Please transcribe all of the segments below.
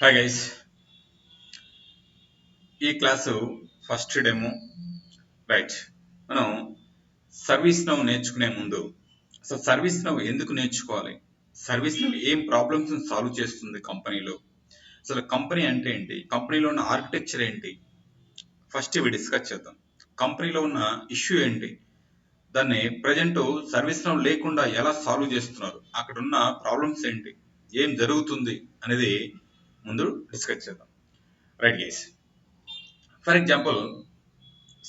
Hi guys, ఈ class first demo. Right, మనం service now నేర్చుకునే ముందు అసలు సర్వీస్ నౌ ఎందుకు నేర్చుకోవాలి, సర్వీస్ నౌ ఏం ప్రాబ్లమ్స్ సాల్వ్ చేస్తుంది కంపెనీలో, అసలు కంపెనీ అంటే ఏంటి, కంపెనీలో ఉన్న ఆర్కిటెక్చర్ ఏంటి, ఫస్ట్ ఇవి డిస్కస్ చేద్దాం. కంపెనీలో ఉన్న ఇష్యూ ఏంటి, దాన్ని ప్రజెంట్ సర్వీస్ నౌ లేకుండా ఎలా సాల్వ్ చేస్తున్నారు, అక్కడ ఉన్న ప్రాబ్లమ్స్ ఏంటి, ఏం జరుగుతుంది అనేది ముందు డిస్కస్ చేద్దాం. Right guys, for example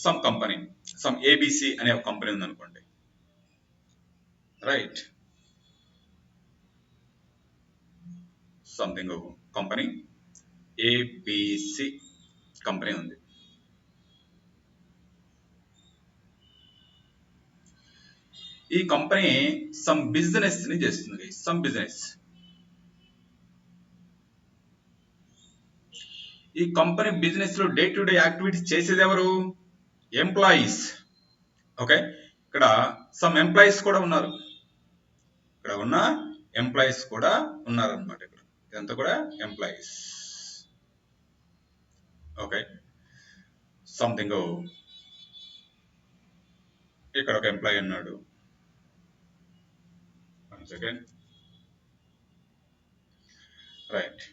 some company, some ABC అనే ఒక కంపెనీ ఉందనుకోండి. Right, something company ABC company ఉంది. ఈ కంపెనీ సమ్ బిజినెస్ ని చేస్తుంది. సమ్ బిజినెస్, ఈ కంపెనీ బిజినెస్ లో డే టు డే యాక్టివిటీస్ చేసేది ఎవరు? ఎంప్లాయీస్. ఓకే, ఇక్కడ సమ్ ఎంప్లాయీస్ కూడా ఉన్నారు, ఇక్కడ ఉన్న ఎంప్లాయీస్ కూడా ఉన్నారనమాట. ఇక్కడ ఇదంతా కూడా ఎంప్లాయీస్. ఓకే, సంథింగ్ ఇక్కడ ఒక ఎంప్లాయీ ఉన్నాడు. One second. రైట్,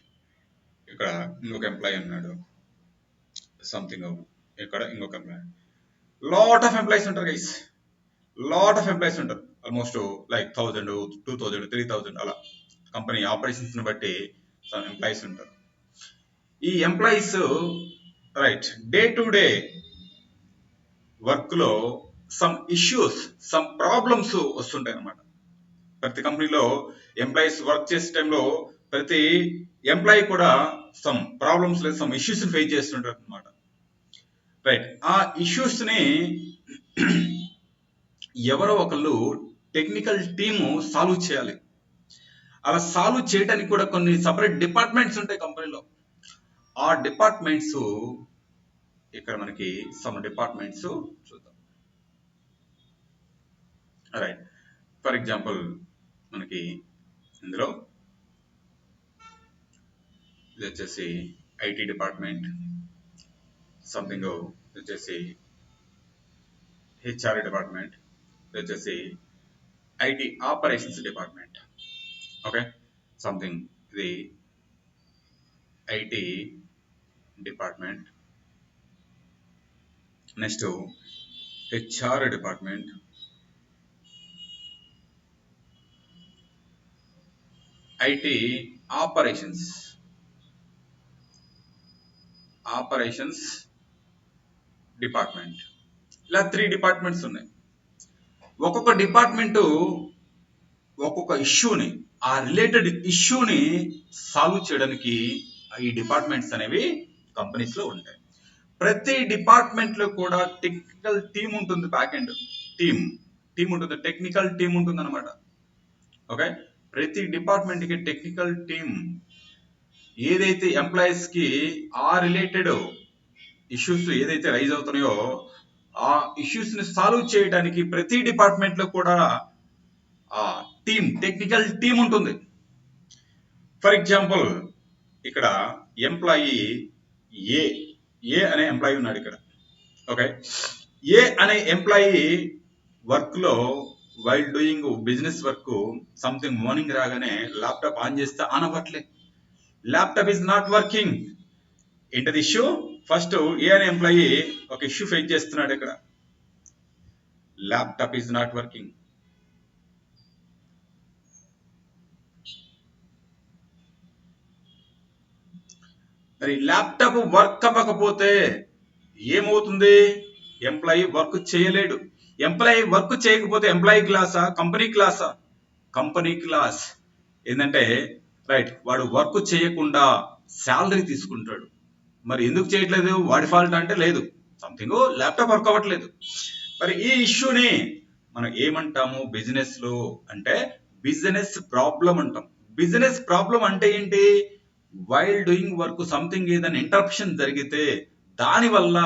ఇక్కడ ఇంకొక ఎంప్లాయీ ఉన్నాడు. సంథింగ్ ఇక్కడ ఇంకొక ఎంప్లాయీ. లాట్ ఆఫ్ ఎంప్లాయీస్ ఉంటారు గైస్, లాట్ ఆఫ్ ఎంప్లాయీస్ ఉంటారు. ఆల్మోస్ట్ లైక్ 1000, 2000, 3000 అలా కంపెనీ ఆపరేషన్స్ ని బట్టి సమ్ ఎంప్లాయీస్ ఉంటారు. ఈ employees right day to day work లో సమ్ ఇష్యూస్, సమ్ ప్రాబ్లమ్స్ వస్తుంటాయి అన్నమాట. ప్రతి కంపెనీలో ఎంప్లాయీస్ వర్క్ చేసే టైంలో ప్రతి ఎంప్లాయీ కూడా సమ్ ప్రాబ్లమ్స్ లేదా సమ్ ఇష్యూస్ ఫేస్ చేస్తుంటారు అనమాట. రైట్, ఆ ఇష్యూస్ ని ఎవరో ఒకళ్ళు టెక్నికల్ టీము సాల్వ్ చేయాలి. అలా సాల్వ్ చేయడానికి కూడా కొన్ని సపరేట్ డిపార్ట్మెంట్స్ ఉంటాయి కంపెనీలో. ఆ డిపార్ట్మెంట్స్ ఇక్కడ మనకి సమ్ డిపార్ట్మెంట్స్ చూద్దాం. రైట్, ఫర్ ఎగ్జాంపుల్ మనకి ఇందులో ఇది వచ్చేసి ఐటీ డిపార్ట్మెంట్, సంథింగ్ ఇది వచ్చేసి హెచ్ఆర్ డిపార్ట్మెంట్, ఇది వచ్చేసి IT operations department. Okay, something ఇది IT department. Next HR department, IT operations department. ఇలా 3 డిపార్ట్మెంట్స్ ఉన్నాయి. ఒక్కొక్క డిపార్ట్మెంట్ ఒక్కొక్క ఇష్యూని, ఆ రిలేటెడ్ ఇష్యూని సాల్వ్ చేయడానికి ఈ డిపార్ట్మెంట్స్ అనేవి కంపెనీస్ లో ఉంటాయి. ప్రతి డిపార్ట్మెంట్ లో కూడా టెక్నికల్ టీమ్ ఉంటుంది, బ్యాక్ ఎండ్ టీమ్ ఉంటుంది, టెక్నికల్ టీమ్ ఉంటుంది అనమాట. ఓకే, ప్రతి డిపార్ట్మెంట్ కి టెక్నికల్ టీమ్ ఏదైతే ఎంప్లాయీస్ కి ఆ రిలేటెడ్ ఇష్యూస్ ఏదైతే రైజ్ అవుతున్నాయో ఆ ఇష్యూస్ ని సాల్వ్ చేయడానికి ప్రతి డిపార్ట్మెంట్ లో కూడా ఆ టెక్నికల్ టీమ్ ఉంటుంది. ఫర్ ఎగ్జాంపుల్ ఇక్కడ ఎంప్లాయీ ఏ అనే ఎంప్లాయీ ఉన్నాడు ఇక్కడ. ఓకే, ఏ అనే ఎంప్లాయీ వర్క్ లో while doing business work something morning రాగానే ల్యాప్టాప్ ఆన్ చేస్తే ఆన్ అవ్వట్లేదు, ల్యాప్టాప్ ఈజ్ నాట్ వర్కింగ్. ఏంటది ఇష్యూ? ఫస్ట్ ఏ అనే ఎంప్లాయీ ఒక ఇష్యూ ఫేస్ చేస్తున్నాడు ఇక్కడ, ల్యాప్టాప్ ఈజ్ నాట్ వర్కింగ్. మరి ల్యాప్టాప్ వర్క్ అవ్వకపోతే ఏమవుతుంది? ఎంప్లాయీ వర్క్ చేయలేడు. ఎంప్లాయీ వర్క్ చేయకపోతే ఎంప్లాయీ క్లాసా, కంపెనీ క్లాసా? Company class. ఏంటంటే రైట్, వాడు వర్క్ చేయకుండా శాలరీ తీసుకుంటాడు. మరి ఎందుకు చేయట్లేదు? వాడి ఫాల్ట్ అంటే లేదు, సంథింగ్ ల్యాప్టాప్ వర్క్ అవ్వట్లేదు. మరి ఈ ఇష్యూని మనం ఏమంటాము బిజినెస్ లో అంటే బిజినెస్ ప్రాబ్లం అంటాం. బిజినెస్ ప్రాబ్లం అంటే ఏంటి? వైల్ డూయింగ్ వర్క్ సంథింగ్ ఏదైనా ఇంటరప్షన్ జరిగితే దాని వల్ల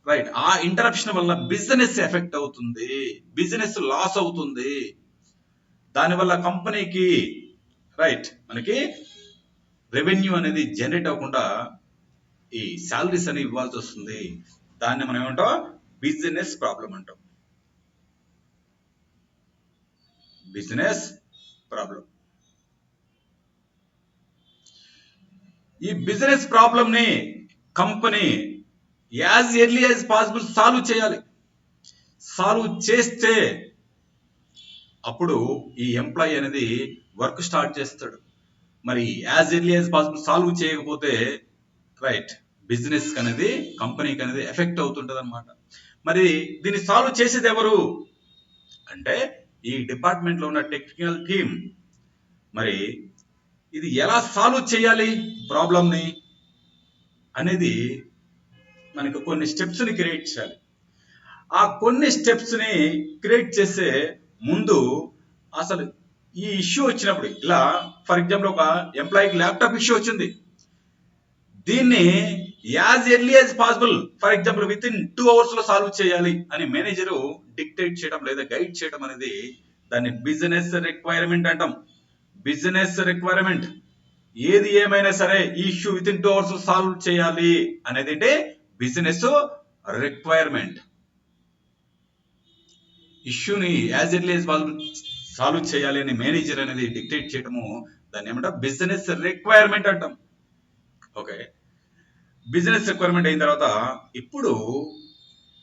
రైట్, ఆ ఇంటరప్షన్ వల్ల బిజినెస్ ఎఫెక్ట్ అవుతుంది, బిజినెస్ లాస్ అవుతుంది. దానివల్ల కంపెనీకి రైట్ మనకి రెవెన్యూ అనేది జనరేట్ అవ్వకుండా ఈ శాలరీస్ అనేవి ఇవ్వాల్సి వస్తుంది. దాన్ని మనం ఏమంటాం, బిజినెస్ ప్రాబ్లం అంటాం. Business problem. ఈ బిజినెస్ ప్రాబ్లం ని company as early as possible solve చేయాలి. సాల్వ్ చేస్తే అప్పుడు ఈ ఎంప్లాయీ అనేది వర్క్ స్టార్ట్ చేస్తాడు. మరి as early as possible solve చేయకపోతే రైట్ బిజినెస్ అనేది కంపెనీకి అనేది ఎఫెక్ట్ అవుతుంటది అనమాట. మరి దీన్ని సాల్వ్ చేసేది ఎవరు అంటే ఈ డిపార్ట్మెంట్ లో ఉన్న టెక్నికల్ టీమ్. మరి ఇది ఎలా సాల్వ్ చేయాలి ప్రాబ్లమ్ ని అనేది మనకు కొన్ని స్టెప్స్ ని క్రియేట్ చేయాలి. ఆ కొన్ని స్టెప్స్ ని క్రియేట్ చేసే ముందు అసలు ఈ ఇష్యూ వచ్చినప్పుడు, ఇలా ఫర్ ఎగ్జాంపుల్ ఒక ఎంప్లాయీకి ల్యాప్టాప్ ఇష్యూ వచ్చింది, దీన్ని as early as possible for example with in 2 hours లో సాల్వ్ చేయాలి అని మేనేజరు డిక్టేట్ చేయడం లేదా గైడ్ చేయడం అనేది దాన్ని బిజినెస్ రిక్వైర్మెంట్ అంటాం. Business requirement. ఏది ఏమైనా సరే ఈ issue with in 2 hours solve చేయాలి అనేది అంటే బిజినెస్ రిక్వైర్మెంట్. ఇష్యూని as early as possible solve చేయాలి అని మేనేజర్ అనేది డిక్టేట్ చేయడము దాన్ని ఏమంటాం, బిజినెస్ రిక్వైర్మెంట్ అంటాం. ఓకే, బిజినెస్ రిక్వైర్మెంట్ అయిన తర్వాత ఇప్పుడు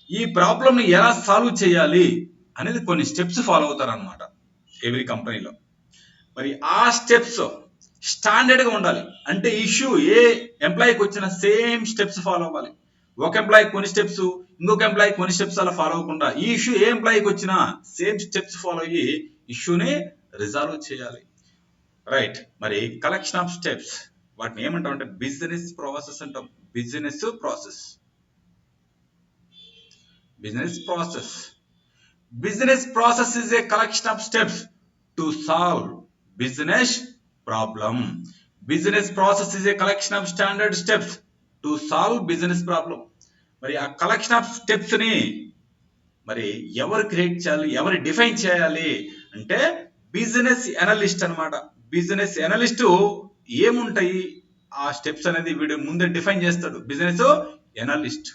ఈ ప్రాబ్లమ్ ని ఎలా సాల్వ్ చేయాలి అనేది కొన్ని స్టెప్స్ ఫాలో అవుతారనమాట ఎవ్రీ కంపెనీలో. మరి ఆ స్టెప్స్ స్టాండర్డ్ గా ఉండాలి. అంటే ఇష్యూ ఏ ఎంప్లాయీకి వచ్చిన సేమ్ స్టెప్స్ ఫాలో అవ్వాలి. ఒక ఎంప్లాయీ కొన్ని స్టెప్స్, ఇంకొక ఎంప్లాయీ కొన్ని స్టెప్స్ అలా ఫాలో అవ్వకుండా ఈ ఇష్యూ ఏ ఎంప్లాయీకి వచ్చినా సేమ్ స్టెప్స్ ఫాలో అయ్యి ఇష్యూని రిజాల్వ్ చేయాలి. రైట్. మరి కలెక్షన్ ఆఫ్ స్టెప్స్ వాటిని ఏమంటాం అంటే బిజినెస్ ప్రాసెస్ అంటాం. Business process. Business process. Business process is a collection of steps to solve business problem. Business process is a collection of standard steps to solve business problem. మరి ఆ collection of steps ని మరి ఎవరు create చేయాలి, ఎవరు define చేయాలి అంటే business analyst అన్నమాట. బిజినెస్ ఎనలిస్ట్ ఏముంటాయి ఆ స్టెప్స్ అనేది వీడు ముందే డిఫైన్ చేస్తాడు. Business analyst.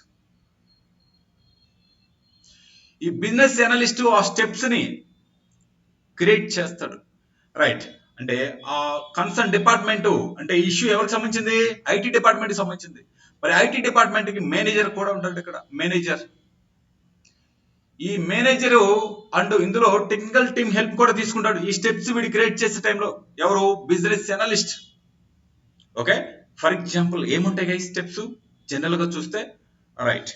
ఈ బిజినెస్ ఎనలిస్ట్ ఆ స్టెప్స్ ని క్రియేట్ చేస్తాడు. రైట్. అంటే ఆ కన్సర్న్ డిపార్ట్మెంట్ అంటే ఇష్యూ ఎవరికి సంబంధించింది, ఐటీ డిపార్ట్మెంట్ కి సంబంధించింది. మరి ఐటీ డిపార్ట్మెంట్ కి మేనేజర్ కూడా ఉంటాడు ఇక్కడ. మేనేజర్. ఈ మేనేజరు అండ్ ఇందులో టెక్నికల్ టీమ్ హెల్ప్ కూడా తీసుకుంటాడు ఈ స్టెప్స్ వీడి క్రియేట్ చేసే టైంలో. ఎవరు, business analyst. Okay, for example ఏముంటాయి ఈ స్టెప్స్ జనరల్ గా చూస్తే, రైట్,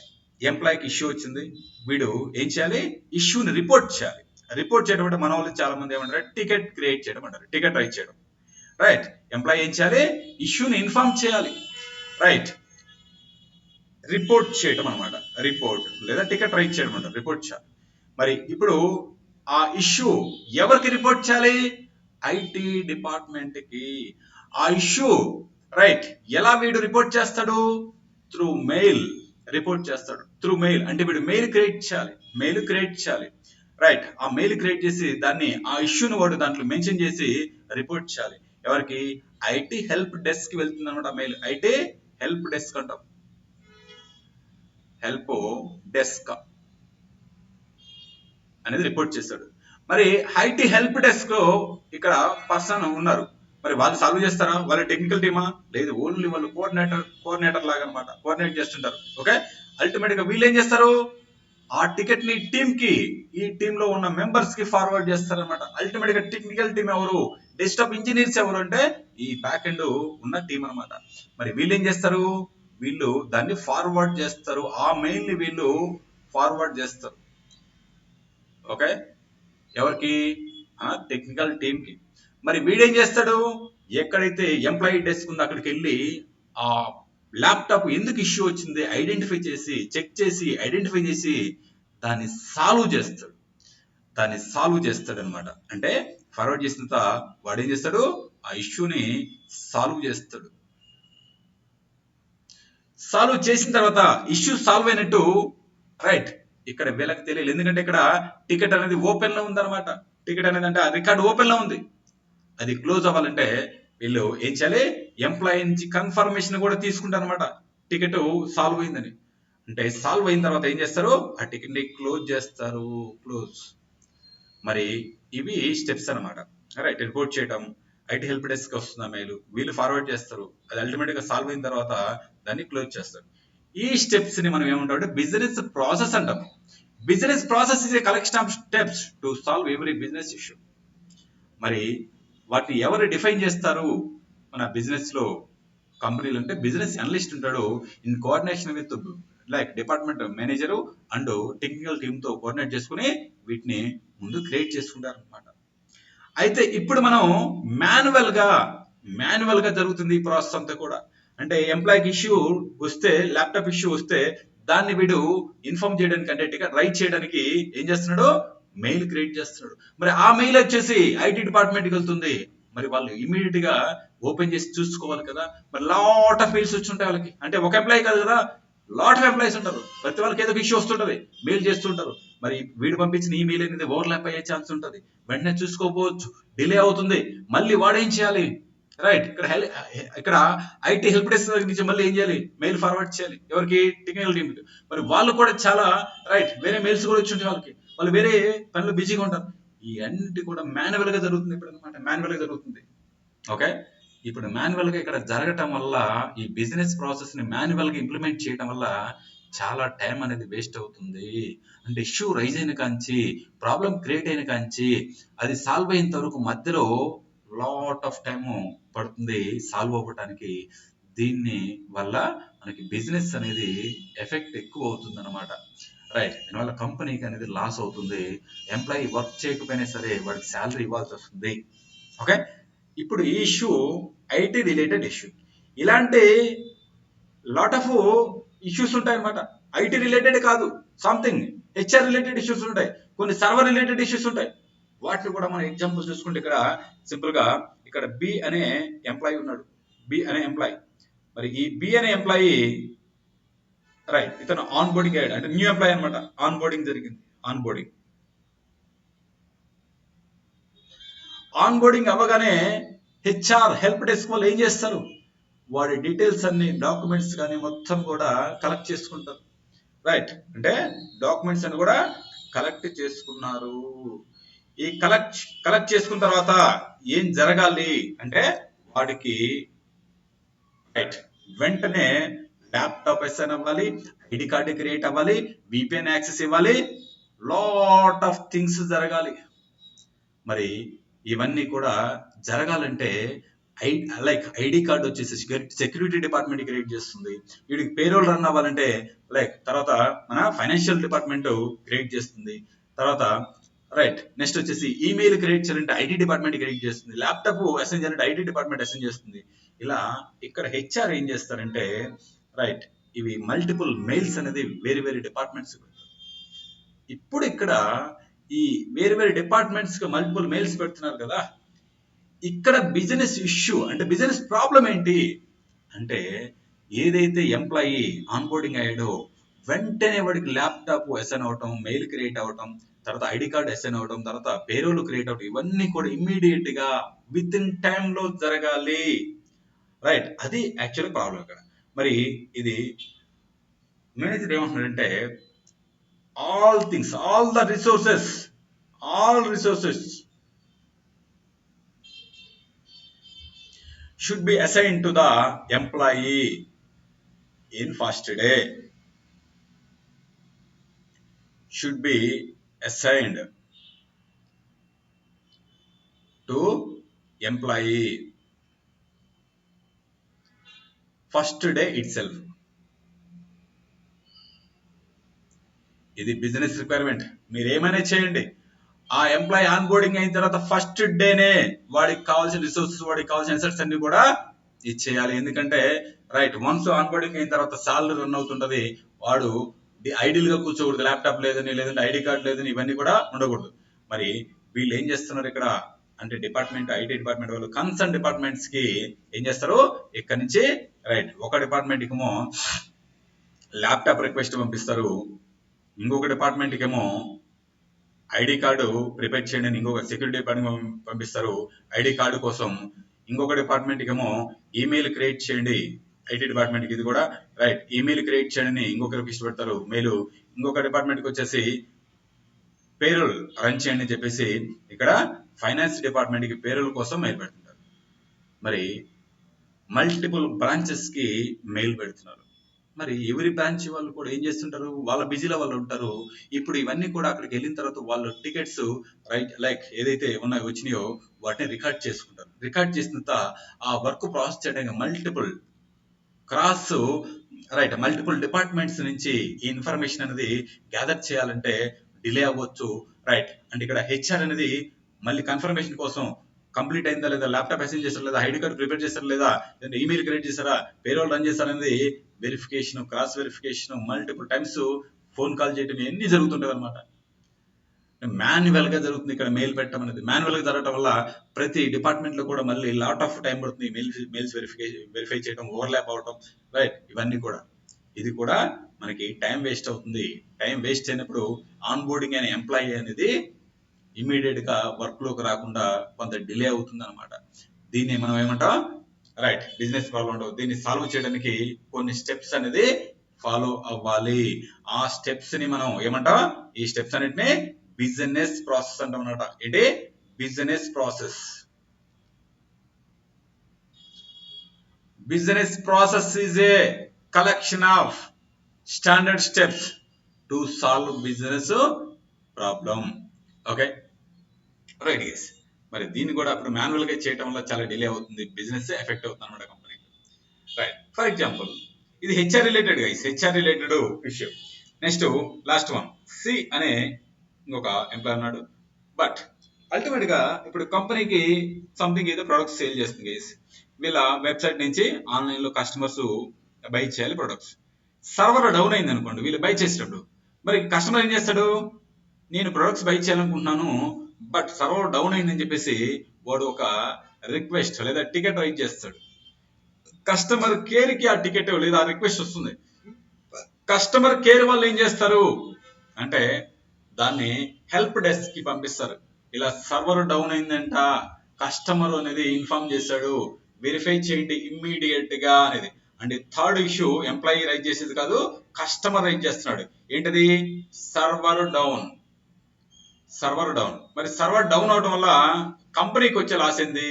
ఎంప్లాయీకి ఇష్యూ వచ్చింది, వీడు ఏం చేయాలి, ఇష్యూని రిపోర్ట్ చేయాలి. రిపోర్ట్ చేయడం అంటే మన వాళ్ళు చాలా మంది ఏమంటారు, టికెట్ క్రియేట్ చేయడం అంటారు, టికెట్ రైట్ చేయడం. రైట్. ఎంప్లాయీ ఏం చేయాలి, ఇష్యూని ఇన్ఫార్మ్ చేయాలి. రైట్. రిపోర్ట్ చేయడం అనమాట. రిపోర్ట్ లేదా టికెట్ రైట్ చేయడం అంటారు, రిపోర్ట్ చేయాలి. మరి ఇప్పుడు ఆ ఇష్యూ ఎవరికి రిపోర్ట్ చేయాలి, ఐటీ డిపార్ట్మెంట్ కి. ఆ ఇష్యూ రైట్ ఎలా వీడు రిపోర్ట్ చేస్తాడు, త్రూ మెయిల్ రిపోర్ట్ చేస్తాడు. త్రూ మెయిల్ అంటే వీడు మెయిల్ క్రియేట్ చేయాలి. మెయిల్ క్రియేట్ చేయాలి. రైట్. ఆ మెయిల్ క్రియేట్ చేసి దాన్ని ఆ ఇష్యూని వాడు దాంట్లో మెన్షన్ చేసి రిపోర్ట్ చేయాలి. ఎవరికి, ఐటీ హెల్ప్ డెస్క్ కి వెళ్తుంది అనమాట మెయిల్. ఐటీ హెల్ప్ డెస్క్ అంటాం. హెల్ప్ డెస్క్ అనేది రిపోర్ట్ చేస్తాడు. మరి ఐటీ హెల్ప్ డెస్క్ లో ఇక్కడ పర్సన్ ఉన్నారు, మరి వాళ్ళు సాల్వ్ చేస్తారా, వాళ్ళ టెక్నికల్ టీమా, లేదు, ఓన్లీ వాళ్ళు కోఆర్డినేటర్ లాగా అనమాట, కోఆర్డినేట్ చేస్తుంటారు. ఓకే. అల్టిమేట్ గా వీళ్ళు ఏం చేస్తారు, ఆ టికెట్ ని టీమ్ కి, ఈ టీమ్ లో ఉన్న మెంబర్స్ కి ఫార్వర్డ్ చేస్తారనమాట. అల్టిమేట్ గా టెక్నికల్ టీమ్ ఎవరు, డెస్క్టాప్ ఇంజనీర్స్ ఎవరు అంటే ఈ బ్యాక్ ఎండ్ ఉన్న టీం అనమాట. మరి వీళ్ళు ఏం చేస్తారు, వీళ్ళు దాన్ని ఫార్వర్డ్ చేస్తారు. ఆ మెయిల్ ని వీళ్ళు ఫార్వర్డ్ చేస్తారు. ఓకే. ఎవరికి, టెక్నికల్ టీమ్ కి. మరి వీడేం చేస్తాడు, ఎక్కడైతే ఎంప్లాయీ డెస్క్ ఉందో అక్కడికి వెళ్ళి ఆ ల్యాప్టాప్ ఎందుకు ఇష్యూ వచ్చింది ఐడెంటిఫై చేసి, చెక్ చేసి, ఐడెంటిఫై చేసి దాన్ని సాల్వ్ చేస్తాడు. దాన్ని సాల్వ్ చేస్తాడు అనమాట. అంటే ఫార్వర్డ్ చేసిన తర్వాత వాడు ఏం చేస్తాడు, ఆ ఇష్యూని సాల్వ్ చేస్తాడు. సాల్వ్ చేసిన తర్వాత ఇష్యూ సాల్వ్ అయినట్టు. రైట్. ఇక్కడ వీళ్ళకి తెలియదు, ఎందుకంటే ఇక్కడ టికెట్ అనేది ఓపెన్ లో ఉందన్నమాట. టికెట్ అనేది అంటే ఆ రికార్డ్ ఓపెన్ లో ఉంది. అది క్లోజ్ అవ్వాలంటే వీళ్ళు ఏం చేయాలి, ఎంప్లాయీ నుంచి కన్ఫర్మేషన్ కూడా తీసుకుంటారు అనమాట, టికెట్ సాల్వ్ అయిందని. అంటే సాల్వ్ అయిన తర్వాత ఏం చేస్తారు, ఆ టికెట్ ని క్లోజ్ చేస్తారు, క్లోజ్. మరి ఇవి స్టెప్స్ అనమాట. రైట్, రిపోర్ట్ చేయడం, ఐటీ హెల్ప్ డెస్క్ వస్తుంది మెయిల్, వీళ్ళు ఫార్వర్డ్ చేస్తారు, అది అల్టిమేట్ గా సాల్వ్ అయిన తర్వాత దాన్ని క్లోజ్ చేస్తారు. ఈ స్టెప్స్ ని మనం ఏమంటాం అంటే బిజినెస్ ప్రాసెస్ అంటాం. Business process is a collection of steps to solve every business issue. మరి వాటిని ఎవరు డిఫైన్ చేస్తారు మన బిజినెస్ లో? కంపెనీలు అంటే బిజినెస్ అనలిస్ట్ ఉంటాడు, in coordination with like department manager and technical team తో కోఆర్డినేట్ చేసుకుని వీటిని ముందు క్రియేట్ చేసుకుంటారు అనమాట. అయితే ఇప్పుడు మనం మాన్యువల్ గా జరుగుతుంది ఈ ప్రాసెస్ అంతా కూడా. అంటే ఎంప్లాయీకి ఇష్యూ వస్తే, ల్యాప్టాప్ ఇష్యూ వస్తే దాన్ని వీడు ఇన్ఫార్మ్ చేయడానికి అంటే రైట్ చేయడానికి ఏం చేస్తున్నాడు, మెయిల్ క్రియేట్ చేస్తున్నాడు. మరి ఆ మెయిల్ వచ్చేసి ఐటీ డిపార్ట్మెంట్కి వెళ్తుంది. మరి వాళ్ళు ఇమీడియట్ గా ఓపెన్ చేసి చూసుకోవాలి కదా. మరి లాట్ ఆఫ్ మెయిల్స్ వచ్చి ఉంటాయి వాళ్ళకి, అంటే ఒక ఎంప్లాయీ కాదు కదా, లాట్ ఆఫ్ ఎంప్లాయీస్ ఉంటారు, ప్రతి వాళ్ళకి ఏదో ఇష్యూ వస్తుంటది, మెయిల్ చేస్తుంటారు. మరి వీడు పంపించిన ఈ మెయిల్ అనేది ఓవర్లాప్ అయ్యే ఛాన్స్ ఉంటుంది, వెంటనే చూసుకోకపోవచ్చు, డిలే అవుతుంది. మళ్ళీ వాడు ఏం చేయాలి, రైట్, ఇక్కడ ఐటీ హెల్ప్ డెస్క్ నుంచి మళ్ళీ ఏం చేయాలి, మెయిల్ ఫార్వర్డ్ చేయాలి ఎవరికి, టెక్నికల్ టీమ్ కి. మరి వాళ్ళు కూడా చాలా రైట్, వేరే మెయిల్స్ కూడా వచ్చి ఉంటాయి వాళ్ళకి, వాళ్ళు వేరే పనులు బిజీగా ఉంటారు. ఈ అన్నిటి కూడా మాన్యువల్ గా జరుగుతుంది ఇప్పుడు అనమాట, మాన్యువల్ గా జరుగుతుంది. ఓకే, ఇప్పుడు మాన్యువల్ గా ఇక్కడ జరగటం వల్ల, ఈ బిజినెస్ ప్రాసెస్ ని మాన్యువల్ గా ఇంప్లిమెంట్ చేయడం వల్ల చాలా టైం అనేది వేస్ట్ అవుతుంది. అంటే ఇష్యూ రైజ్ అయిన కాంచి, ప్రాబ్లం క్రియేట్ అయిన కాంచి అది సాల్వ్ అయినంత వరకు మధ్యలో లాట్ ఆఫ్ టైం పడుతుంది సాల్వ్ అవ్వటానికి. దీన్ని వల్ల మనకి బిజినెస్ అనేది ఎఫెక్ట్ ఎక్కువ అవుతుంది అనమాట. రైట్, దీనివల్ల కంపెనీకి అనేది లాస్ అవుతుంది, ఎంప్లాయీ వర్క్ చేయకపోయినా సరే వాడికి శాలరీ ఇవ్వాల్సి వస్తుంది. ఓకే, ఇప్పుడు ఈ ఇష్యూ ఐటీ రిలేటెడ్ ఇష్యూ. ఇలాంటి లాట్ ఆఫ్ ఇష్యూస్ ఉంటాయి అనమాట, ఐటీ రిలేటెడ్ కాదు, సంథింగ్ హెచ్ఆర్ రిలేటెడ్ ఇష్యూస్ ఉంటాయి, కొన్ని సర్వర్ రిలేటెడ్ ఇష్యూస్ ఉంటాయి. వాటిని కూడా మనం ఎగ్జాంపుల్ చూసుకుంటే ఇక్కడ సింపుల్ గా ఇక్కడ బి అనే ఎంప్లాయీ ఉన్నాడు, బి అనే ఎంప్లాయీ. మరి ఈ బి అనే ఎంప్లాయీ రైట్, ఇతను ఆన్ బోర్డింగ్ అయ్యాడు, అంటే న్యూ ఎంప్లాయీ అనమాట, ఆన్ బోర్డింగ్ జరిగింది. ఆన్ బోర్డింగ్ అవ్వగానే హెచ్ఆర్ హెల్ప్ డెస్క్ వాళ్ళు ఏం చేస్తారు, వాడి డీటెయిల్స్ అన్ని, డాక్యుమెంట్స్ కానీ మొత్తం కూడా కలెక్ట్ చేసుకుంటారు. రైట్, అంటే డాక్యుమెంట్స్ అని కూడా కలెక్ట్ చేసుకున్నారు. ఈ కలెక్ట్ చేసుకున్న తర్వాత ఏం జరగాలి అంటే వాడికి రైట్ వెంటనే ల్యాప్టాప్ అసైన్ అవ్వాలి, ఐడి కార్డు క్రియేట్ అవ్వాలి, విపిఎన్ యాక్సెస్ ఇవ్వాలి, లాట్ ఆఫ్ థింగ్స్ జరగాలి. మరి ఇవన్నీ కూడా జరగాలంటే లైక్ ఐడి కార్డు వచ్చేసి సెక్యూరిటీ డిపార్ట్మెంట్ క్రియేట్ చేస్తుంది, వీడికి పేరోల్ రన్ అవ్వాలంటే లైక్ తర్వాత మన ఫైనాన్షియల్ డిపార్ట్మెంట్ క్రియేట్ చేస్తుంది, తర్వాత రైట్ నెక్స్ట్ వచ్చేసి ఈమెయిల్ క్రియేట్ చేయాలంటే ఐటీ డిపార్ట్మెంట్ క్రియేట్ చేస్తుంది, ల్యాప్టాప్ అసైన్ చేయాలంటే ఐటీ డిపార్ట్మెంట్ అసైన్ చేస్తుంది. ఇలా ఇక్కడ హెచ్ఆర్ ఏం చేస్తారంటే రైట్ ఇవి మల్టిపుల్ మెయిల్స్ అనేది వేరే డిపార్ట్మెంట్స్. ఇప్పుడు ఇక్కడ ఈ వేరే డిపార్ట్మెంట్స్ కి మల్టిపుల్ మెయిల్స్ పెడుతున్నారు కదా, ఇక్కడ బిజినెస్ ఇష్యూ అంటే బిజినెస్ ప్రాబ్లం ఏంటి అంటే, ఏదైతే ఎంప్లాయీ ఆన్ బోర్డింగ్ అయ్యాడో వెంటనే వాడికి ల్యాప్టాప్ అసైన్ అవటం, మెయిల్ క్రియేట్ అవటం, తర్వాత ఐడి కార్డ్ అసైన్ అవటం, తర్వాత పేరోల్ క్రియేట్ అవటం, ఇవన్నీ కూడా ఇమ్మీడియట్ గా విత్ ఇన్ టైమ్ లో జరగాలి. రైట్, అది యాక్చువల్ ప్రాబ్లం ఇక్కడ. మరి ఇది మేనేజర్ ఏమంటున్నాడంటే all things, all resources should be assigned to the employee in first day. Should be assigned to employee first day itself. ఇది బిజినెస్ రిక్వైర్మెంట్. మీరు ఏమైనా చేయండి, ఆ ఎంప్లాయీ ఆన్ బోర్డింగ్ అయిన తర్వాత ఫస్ట్ డేనే వాడికి కావాల్సిన రిసోర్సెస్, వాడికి కావాల్సిన అసెట్స్ అన్ని కూడా ఇచ్చేయాలి. ఎందుకంటే రైట్ వన్స్ ఆన్ బోర్డింగ్ అయిన తర్వాత సాలరీ రన్ అవుతుంటది, వాడు ఐడియల్ గా కూర్చోకూడదు, ల్యాప్టాప్ లేదని, లేదంటే ఐడి కార్డ్ లేదని, ఇవన్నీ కూడా ఉండకూడదు. మరి వీళ్ళు ఏం చేస్తున్నారు ఇక్కడ అంటే డిపార్ట్మెంట్, ఐటీ డిపార్ట్మెంట్ వాళ్ళు కన్సర్న్ డిపార్ట్మెంట్స్ కి ఏం చేస్తారు, ఇక్కడ నుంచి రైట్ ఒక డిపార్ట్మెంట్ ఏమో ల్యాప్టాప్ రిక్వెస్ట్ పంపిస్తారు, ఇంకొక డిపార్ట్మెంట్ ఏమో ఐడి కార్డు ప్రిపేర్ చేయండి అని ఇంకొక సెక్యూరిటీ డిపార్ట్మెంట్ పంపిస్తారు ఐడి కార్డు కోసం, ఇంకొక డిపార్ట్మెంట్కి ఏమో ఈమెయిల్ క్రియేట్ చేయండి, ఐటీ డిపార్ట్మెంట్కి ఇది కూడా రైట్ ఈమెయిల్ క్రియేట్ చేయండి ఇంకొక రిక్వెస్ట్ పెడతారు మెయిల్. ఇంకొక డిపార్ట్మెంట్కి వచ్చేసి పేరోల్ రన్ చేయండి అని చెప్పేసి ఇక్కడ ఫైనాన్స్ డిపార్ట్మెంట్కి పేరోల్ కోసం మెయిల్ పెడుతుంటారు. మరి మల్టిపుల్ బ్రాంచెస్కి మెయిల్ పెడుతున్నారు. మరి ఎవరి బ్రాంచ్ వాళ్ళు కూడా ఏం చేస్తుంటారు, వాళ్ళ బిజీలో వాళ్ళు ఉంటారు. ఇప్పుడు ఇవన్నీ కూడా అక్కడికి వెళ్ళిన తర్వాత వాళ్ళు టికెట్స్ రైట్ లైక్ ఏదైతే వచ్చినాయో వాటిని రికార్డ్ చేసుకుంటారు. రికార్డ్ చేసిన తర్వాత ఆ వర్క్ ప్రాసెస్ చేయడానికి మల్టిపుల్ డిపార్ట్మెంట్స్ నుంచి ఈ ఇన్ఫర్మేషన్ అనేది గ్యాదర్ చేయాలంటే డిలే అవ్వచ్చు రైట్. అండ్ ఇక్కడ హెచ్ఆర్ అనేది మళ్ళీ కన్ఫర్మేషన్ కోసం కంప్లీట్ అయిందా లేదా, ల్యాప్టాప్ అసైన్ చేశారా లేదా, ఐడి కార్డ్ ప్రిపేర్ చేశారా లేదా, ఈమెయిల్ క్రియేట్ చేశారా, పేరోల్ రన్ చేశారా అనేది verification, cross verification, multiple times phone call చేయడం ఇవన్నీ జరుగుతుంటది అనమాట. మాన్యువల్ గా జరుగుతుంది ఇక్కడ మెయిల్ పెట్టడం అనేది. మాన్యువల్ గా జరగడం వల్ల ప్రతి డిపార్ట్మెంట్ లో కూడా మళ్ళీ లాట్ ఆఫ్ టైం పడుతుంది మెయిల్స్ వెరిఫై చేయడం, ఓవర్లాప్ అవడం రైట్. ఇవన్నీ కూడా ఇది కూడా మనకి టైం వేస్ట్ అవుతుంది. టైం వేస్ట్ అయినప్పుడు ఆన్ బోర్డింగ్ అనే ఎంప్లాయీ అనేది ఇమీడియట్ గా వర్క్ లోకి రాకుండా కొంత డిలే అవుతుంది అనమాట. దీన్ని మనం ఏమంటాం రైట్ బిజినెస్ ప్రాబ్లం ఉంటుంది. దీన్ని సాల్వ్ చేయడానికి కొన్ని స్టెప్స్ అనేది ఫాలో అవ్వాలి. ఆ స్టెప్స్ ని మనం ఏమంటాం, ఈ స్టెప్స్ అన్నిటిని బిజినెస్ ప్రాసెస్ అంటాం అన్నమాట. ఏంటి business process. Business process is a collection of standard steps to solve business problem. Okay right guys. మరి దీన్ని కూడా ఇప్పుడు మాన్యువల్ గా చేయడం వల్ల చాలా డిలే అవుతుంది, బిజినెస్ ఎఫెక్ట్ అవుతుంది అనమాట కంపెనీ రైట్. ఫర్ ఎగ్జాంపుల్ ఇది HR related guys, HR related issue. Next last one C అనే ఇంకొక ఎంప్లాయ్ ఉన్నాడు. బట్ అల్టిమేట్ గా ఇప్పుడు కంపెనీకి సంథింగ్ ఏదో ప్రొడక్ట్స్ సేల్ చేస్తుంది గైస్. వీళ్ళ వెబ్సైట్ నుంచి ఆన్లైన్ లో కస్టమర్స్ బై చేయాలి ప్రొడక్ట్స్. సర్వర్ డౌన్ అయింది అనుకోండి వీళ్ళు బై చేసేటప్పుడు, మరి కస్టమర్ ఏం చేస్తాడు, నేను ప్రొడక్ట్స్ బై చేయాలనుకుంటున్నాను బట్ సర్వర్ డౌన్ అయిందని చెప్పేసి వాడు ఒక రిక్వెస్ట్ లేదా టికెట్ రైజ్ చేస్తాడు. కస్టమర్ కేర్ కి ఆ టికెట్ లేదా ఆ రిక్వెస్ట్ వస్తుంది. కస్టమర్ కేర్ వాళ్ళు ఏం చేస్తారు అంటే దాన్ని హెల్ప్ డెస్క్ కి పంపిస్తారు. ఇలా సర్వర్ డౌన్ అయిందంట, కస్టమర్ అనేది ఇన్ఫార్మ్ చేశాడు, వెరిఫై చేయండి ఇమ్మీడియట్ గా అనేది. And third issue employee raise చేసేది కాదు, కస్టమర్ రైజ్ చేస్తున్నాడు. ఏంటది సర్వర్ డౌన్. Server down. మరి సర్వర్ డౌన్ అవడం వల్ల కంపెనీకి వచ్చే లాస్ ఏంది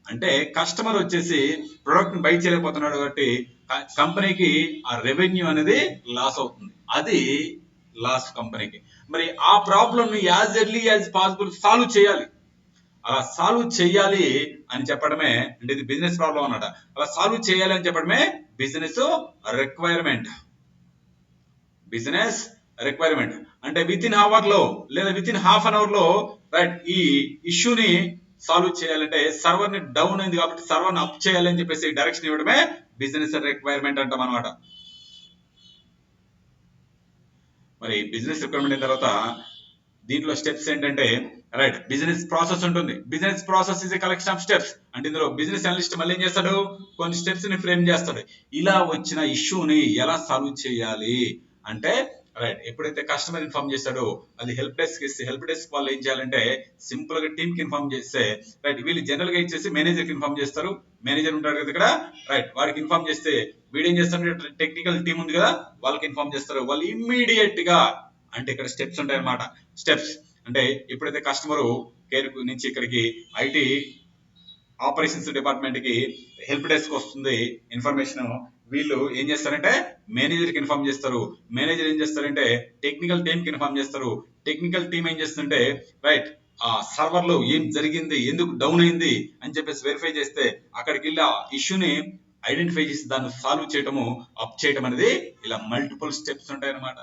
అంటే కస్టమర్ వచ్చేసి ప్రొడక్ట్ బై చేయలేకపోతున్నాడు కాబట్టి కంపెనీకి ఆ రెవెన్యూ అనేది లాస్ అవుతుంది. అది లాస్ కంపెనీకి. మరి ఆ ప్రాబ్లం ని as early as possible solve చేయాలి. అలా సాల్వ్ చేయాలి అని చెప్పడమే అంటే ఇది బిజినెస్ ప్రాబ్లం అన్నమాట. అలా సాల్వ్ చేయాలి అని చెప్పడమే బిజినెస్ రిక్వైర్మెంట్. బిజినెస్ రిక్వైర్మెంట్ అంటే విత్ ఇన్ అవర్ లో లేదా within half an hour లో రైట్ ఈ ఇష్యూని సాల్వ్ చేయాలంటే సర్వర్ ని డౌన్ అయింది కాబట్టి సర్వర్ ని అప్ చేయాలని చెప్పేసి డైరెక్షన్ ఇవ్వడమే బిజినెస్ రిక్వైర్మెంట్ అంటాం అనమాట. మరి బిజినెస్ రిక్వైర్మెంట్ అయిన తర్వాత దీంట్లో స్టెప్స్ ఏంటంటే రైట్ బిజినెస్ ప్రాసెస్ ఉంటుంది. Business process is a collection of steps. అంటే ఇందులో బిజినెస్ అనలిస్ట్ మళ్ళీ ఏం చేస్తాడు, కొన్ని స్టెప్స్ ని ఫ్రేమ్ చేస్తాడు. ఇలా వచ్చిన ఇష్యూని ఎలా సాల్వ్ చేయాలి అంటే రైట్ ఎప్పుడైతే కస్టమర్ ఇన్ఫార్మ్ చేస్తాడో అది హెల్ప్ డెస్క్ ఇస్తే హెల్ప్ డెస్క్ వాళ్ళు ఏం చేయాలంటే సింపుల్ గా టీమ్ కి ఇన్ఫార్మ్ చేస్తే రైట్ వీళ్ళు జనరల్ గా ఇచ్చేసి మేనేజర్ కి ఇన్ఫార్మ్ చేస్తారు. మేనేజర్ ఉంటాడు కదా ఇక్కడ రైట్ వాడికి ఇన్ఫార్మ్ చేస్తే వీడేం చేస్తాడు, టెక్నికల్ టీమ్ ఉంది కదా వాళ్ళకి ఇన్ఫార్మ్ చేస్తారు. వాళ్ళు ఇమ్మీడియట్ గా అంటే ఇక్కడ స్టెప్స్ ఉంటాయి అన్నమాట. స్టెప్స్ అంటే ఎప్పుడైతే కస్టమర్ కేర్ నుంచి ఇక్కడికి ఐటీ ఆపరేషన్స్ డిపార్ట్మెంట్ కి హెల్ప్ డెస్క్ వస్తుంది ఇన్ఫర్మేషన్, వీళ్ళు ఏం చేస్తారంటే మేనేజర్ కి ఇన్ఫార్మ్ చేస్తారు. మేనేజర్ ఏం చేస్తారంటే టెక్నికల్ టీమ్ కి ఇన్ఫార్మ్ చేస్తారు. టెక్నికల్ టీమ్ ఏం చేస్తుంటే రైట్ ఆ సర్వర్ లో ఏం జరిగింది, ఎందుకు డౌన్ అయింది అని చెప్పేసి వెరిఫై చేస్తే అక్కడికి వెళ్ళి ఆ ఇష్యూని ఐడెంటిఫై చేసి దాన్ని సాల్వ్ చేయటము అప్ చేయటం అనేది ఇలా మల్టిపుల్ స్టెప్స్ ఉంటాయి అన్నమాట.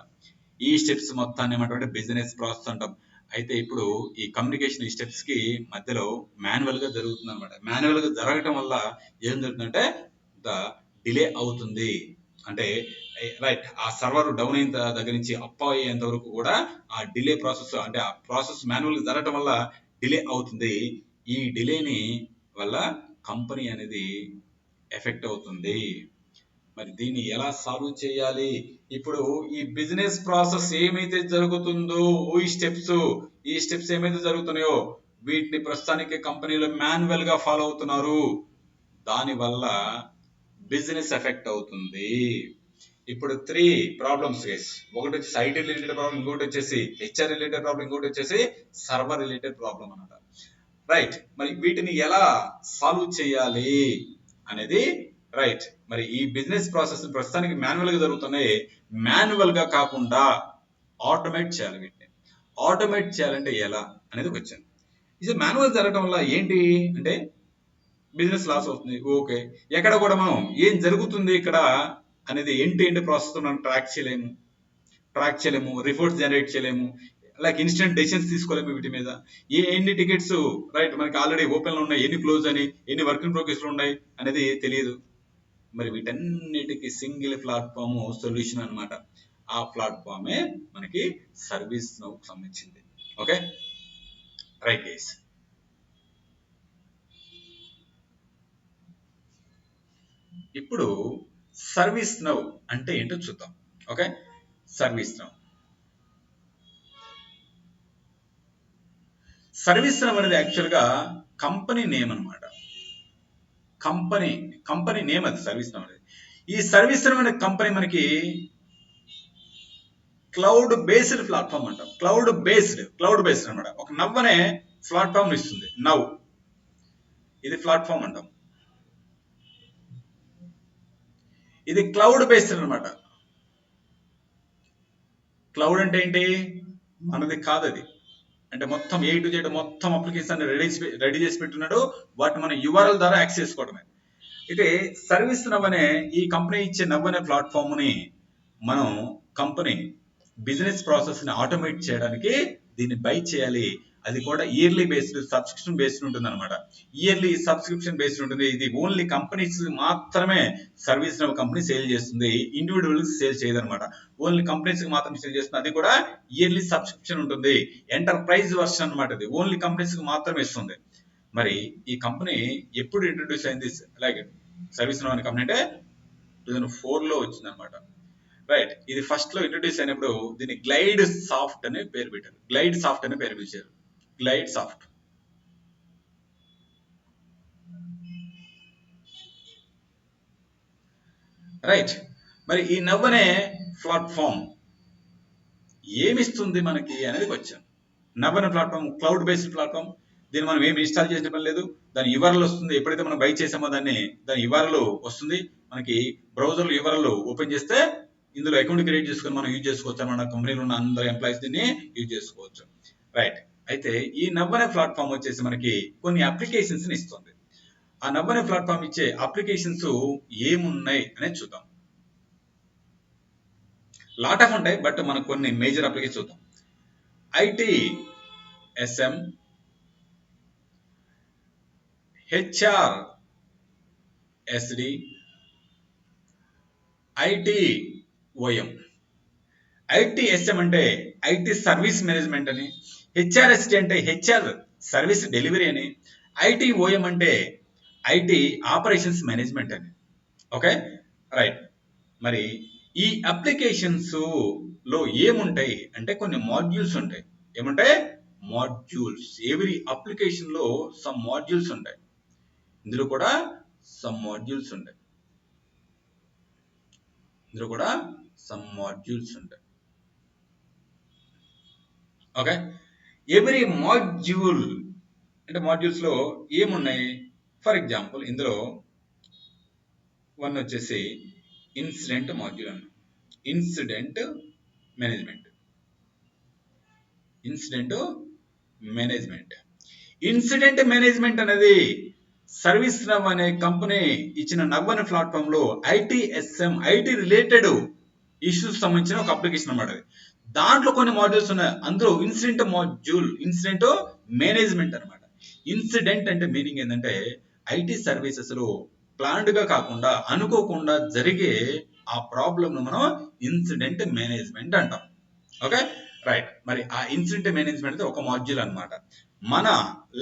ఈ స్టెప్స్ మొత్తాన్ని ఏమంటే బిజినెస్ ప్రాసెస్ అంటాం. అయితే ఇప్పుడు ఈ కమ్యూనికేషన్ ఈ స్టెప్స్ కి మధ్యలో మాన్యువల్ గా జరుగుతుంది అనమాట. మాన్యువల్ గా జరగటం వల్ల ఏం జరుగుతుందంటే డిలే అవుతుంది. అంటే రైట్ ఆ సర్వర్ డౌన్ అయిన దగ్గర నుంచి అప్ అయ్యేంత వరకు కూడా ఆ డిలే ప్రాసెస్ అంటే ఆ ప్రాసెస్ మాన్యువల్ గా జరగటం వల్ల డిలే అవుతుంది. ఈ డిలేని వల్ల కంపెనీ అనేది ఎఫెక్ట్ అవుతుంది. మరి దీన్ని ఎలా సాల్వ్ చేయాలి, ఇప్పుడు ఈ బిజినెస్ ప్రాసెస్ ఏమైతే జరుగుతుందో ఈ స్టెప్స్ ఏమైతే జరుగుతున్నాయో వీటిని ప్రస్తుతానికి కంపెనీలో మాన్యువల్ గా ఫాలో అవుతున్నారు. దానివల్ల బిజినెస్ ఎఫెక్ట్ అవుతుంది. ఇప్పుడు 3 ప్రాబ్లమ్స్ ఫేస్. ఒకటి వచ్చేసి ఐటీ రిలేటెడ్ ప్రాబ్లం, ఇంకోటి వచ్చేసి హెచ్ఆర్ రిలేటెడ్ ప్రాబ్లం, ఇంకోటి వచ్చేసి సర్వర్ రిలేటెడ్ ప్రాబ్లం అన్నమాట. రైట్, మరి వీటిని ఎలా సాల్వ్ చేయాలి అనేది రైట్. మరి ఈ బిజినెస్ ప్రాసెస్ ప్రస్తుతానికి మాన్యువల్ గా జరుగుతున్నాయి. మాన్యువల్ గా కాకుండా ఆటోమేట్ చేయాలి. వీటిని ఆటోమేట్ చేయాలంటే ఎలా అనేది వచ్చింది. ఇది మాన్యువల్ జరగడం వల్ల ఏంటి అంటే బిజినెస్ లాస్ అవుతుంది. ఓకే, ఎక్కడ కూడా మనం ఏం జరుగుతుంది ఇక్కడ అనేది ఎండ్ ప్రాసెస్ మనం ట్రాక్ చేయలేము, రిపోర్ట్స్ జనరేట్ చేయలేము, లైక్ ఇన్స్టెంట్ డెసిషన్స్ తీసుకోలేము వీటి మీద. ఎన్ని టికెట్స్ రైట్ మనకి ఆల్రెడీ ఓపెన్ లో ఉన్నాయి, ఎన్ని క్లోజ్ అని, ఎన్ని వర్క్ ఇన్ ప్రోగ్రెస్ లో ఉన్నాయి అనేది తెలియదు. మరి వీటన్నిటికీ సింగిల్ ప్లాట్ఫామ్ సొల్యూషన్ అన్నమాట. ఆ ప్లాట్ఫామే మనకి సర్వీస్ నౌ సంబంధించింది. Okay, right guys. ఇప్పుడు సర్వీస్ నౌ అంటే ఏంటో చూద్దాం. ఓకే, సర్వీస్ నౌ అనేది యాక్చువల్ గా కంపెనీ నేమ్ అనమాట. కంపెనీ నేమ్ అది సర్వీస్ నౌ అనేది. ఈ సర్వీస్ నౌ అనే కంపెనీ మనకి క్లౌడ్ బేస్డ్ ప్లాట్ఫామ్ అంటాం. క్లౌడ్ బేస్డ్ అనమాట. ఒక నవ్ అనే ప్లాట్ఫామ్ ఇస్తుంది. నవ్ ఇది ప్లాట్ఫామ్ అంటాం. ఇది క్లౌడ్ బేస్డ్ అనమాట. క్లౌడ్ అంటే ఏంటి? మనది కాదు అది. అంటే మొత్తం A to Z మొత్తం అప్లికేషన్ రెడీ చేసి పెట్టున్నాడు. వాటిని మనం URL ద్వారా యాక్సెస్ చేసుకోవడమే. అయితే సర్వీస్ నవ్ అనే ఈ కంపెనీ ఇచ్చే నవ్ అనే ప్లాట్ఫామ్ ని మనం కంపెనీ బిజినెస్ ప్రాసెస్ ని ఆటోమేట్ చేయడానికి దీన్ని బై చేయాలి. అది కూడా ఇయర్లీ బేస్డ్, సబ్స్క్రిప్షన్ బేస్డ్ ఉంటుంది అనమాట. ఇయర్లీ సబ్స్క్రిప్షన్ బేస్డ్ ఉంటుంది. ఇది ఓన్లీ కంపెనీస్ మాత్రమే సర్వీస్ నవ్ కంపెనీ సేల్ చేస్తుంది. ఇండివిజువల్స్ సేల్ చేయదు అనమాట. ఓన్లీ కంపెనీస్ కి మాత్రం సేల్ చేస్తుంది. అది కూడా ఇయర్లీ సబ్స్క్రిప్షన్ ఉంటుంది. ఎంటర్ప్రైజ్ వర్షన్ అనమాట. ఇది ఓన్లీ కంపెనీస్ కి మాత్రమే ఇస్తుంది. మరి ఈ కంపెనీ ఎప్పుడు ఇంట్రొడ్యూస్ అయింది? అలాగే సర్వీస్ నవ్ అనే కంపెనీ అంటే 2004 లో వచ్చింది అనమాట. రైట్, ఇది ఫస్ట్ లో ఇంట్రొడ్యూస్ అయినప్పుడు దీన్ని గ్లైడ్ సాఫ్ట్ అనే పేరు పెట్టారు. గ్లైడ్ సాఫ్ట్ అనే పేరు పిలిచారు. Glide soft. రైట్, మరి ఈ నవ్ అనే ప్లాట్ఫామ్ ఏమిస్తుంది మనకి అనేది వచ్చాం. నవ్ అనే ప్లాట్ఫామ్ క్లౌడ్ బేస్డ్ ప్లాట్ఫామ్. దీన్ని మనం ఏమి ఇన్స్టాల్ చేసిన పని లేదు. దాని URL వస్తుంది. ఎప్పుడైతే మనం బై చేసామో దాని URL వస్తుంది. మనకి బ్రౌజర్లో URL ఓపెన్ చేస్తే ఇందులో అకౌంట్ క్రియేట్ చేసుకొని మనం యూజ్ చేసుకోవచ్చు. మన కంపెనీలో ఉన్న అందరు ఎంప్లాయీస్ దీన్ని యూజ్ చేసుకోవచ్చు. రైట్, అయితే ఈ నవ్ అనే ప్లాట్ఫామ్ వచ్చేసి మనకి కొన్ని అప్లికేషన్స్ ని ఇస్తుంది. ఆ నవ్ అనే ప్లాట్ఫామ్ ఇచ్చే అప్లికేషన్స్ ఏమున్నాయి అనేది చూద్దాం. లాట్ ఆఫ్ ఉంటాయి, బట్ మనకు కొన్ని మేజర్ అప్లికేషన్ చూద్దాం. ITSM, HRSD, ITOM. ITSM అంటే IT సర్వీస్ మేనేజ్మెంట్ అని, HRSD అంటే HR సర్వీస్ డెలివరీ అని, ITOM అంటే IT ఆపరేషన్స్ మేనేజ్మెంట్ అని. Okay, right. మరి ఈ అప్లికేషన్స్ లో ఏముంటాయి అంటే కొన్ని మాడ్యూల్స్ ఉంటాయి. ఏముంటాయి? మాడ్యూల్స్. ఎవ్రీ అప్లికేషన్ లో సమ్ మాడ్యూల్స్ ఉంటాయి. ఇందులో కూడా సమ్ మాడ్యూల్స్ ఉంటాయి. ఓకే, ఎవ్రీ మాడ్యూల్ అంటే మాడ్యూల్స్ లో ఏమున్నాయి? ఫర్ ఎగ్జాంపుల్ ఇందులో వన్ వచ్చేసి ఇన్సిడెంట్ మాడ్యూల్ అన్న. ఇన్సిడెంట్ మేనేజ్మెంట్ అనేది సర్వీస్ నవ్ అనే కంపెనీ ఇచ్చిన నవ్ అనే ప్లాట్ఫామ్ లో ITSM IT రిలేటెడ్ ఇష్యూస్ సంబంధించిన ఒక అప్లికేషన్ అన్నమాట. దాంట్లో కొన్ని మాడ్యూల్స్ ఉన్నాయి. అందులో ఇన్సిడెంట్ మేనేజ్మెంట్ అనమాట. ఇన్సిడెంట్ అంటే మీనింగ్ ఏంటంటే IT సర్వీసెస్ లో ప్లాన్డ్ గా కాకుండా అనుకోకుండా జరిగే ఆ ప్రాబ్లమ్ ను మనం ఇన్సిడెంట్ మేనేజ్మెంట్ అంటాం. Okay, right. మరి ఆ ఇన్సిడెంట్ మేనేజ్మెంట్ ఒక మాడ్యూల్ అన్నమాట. మన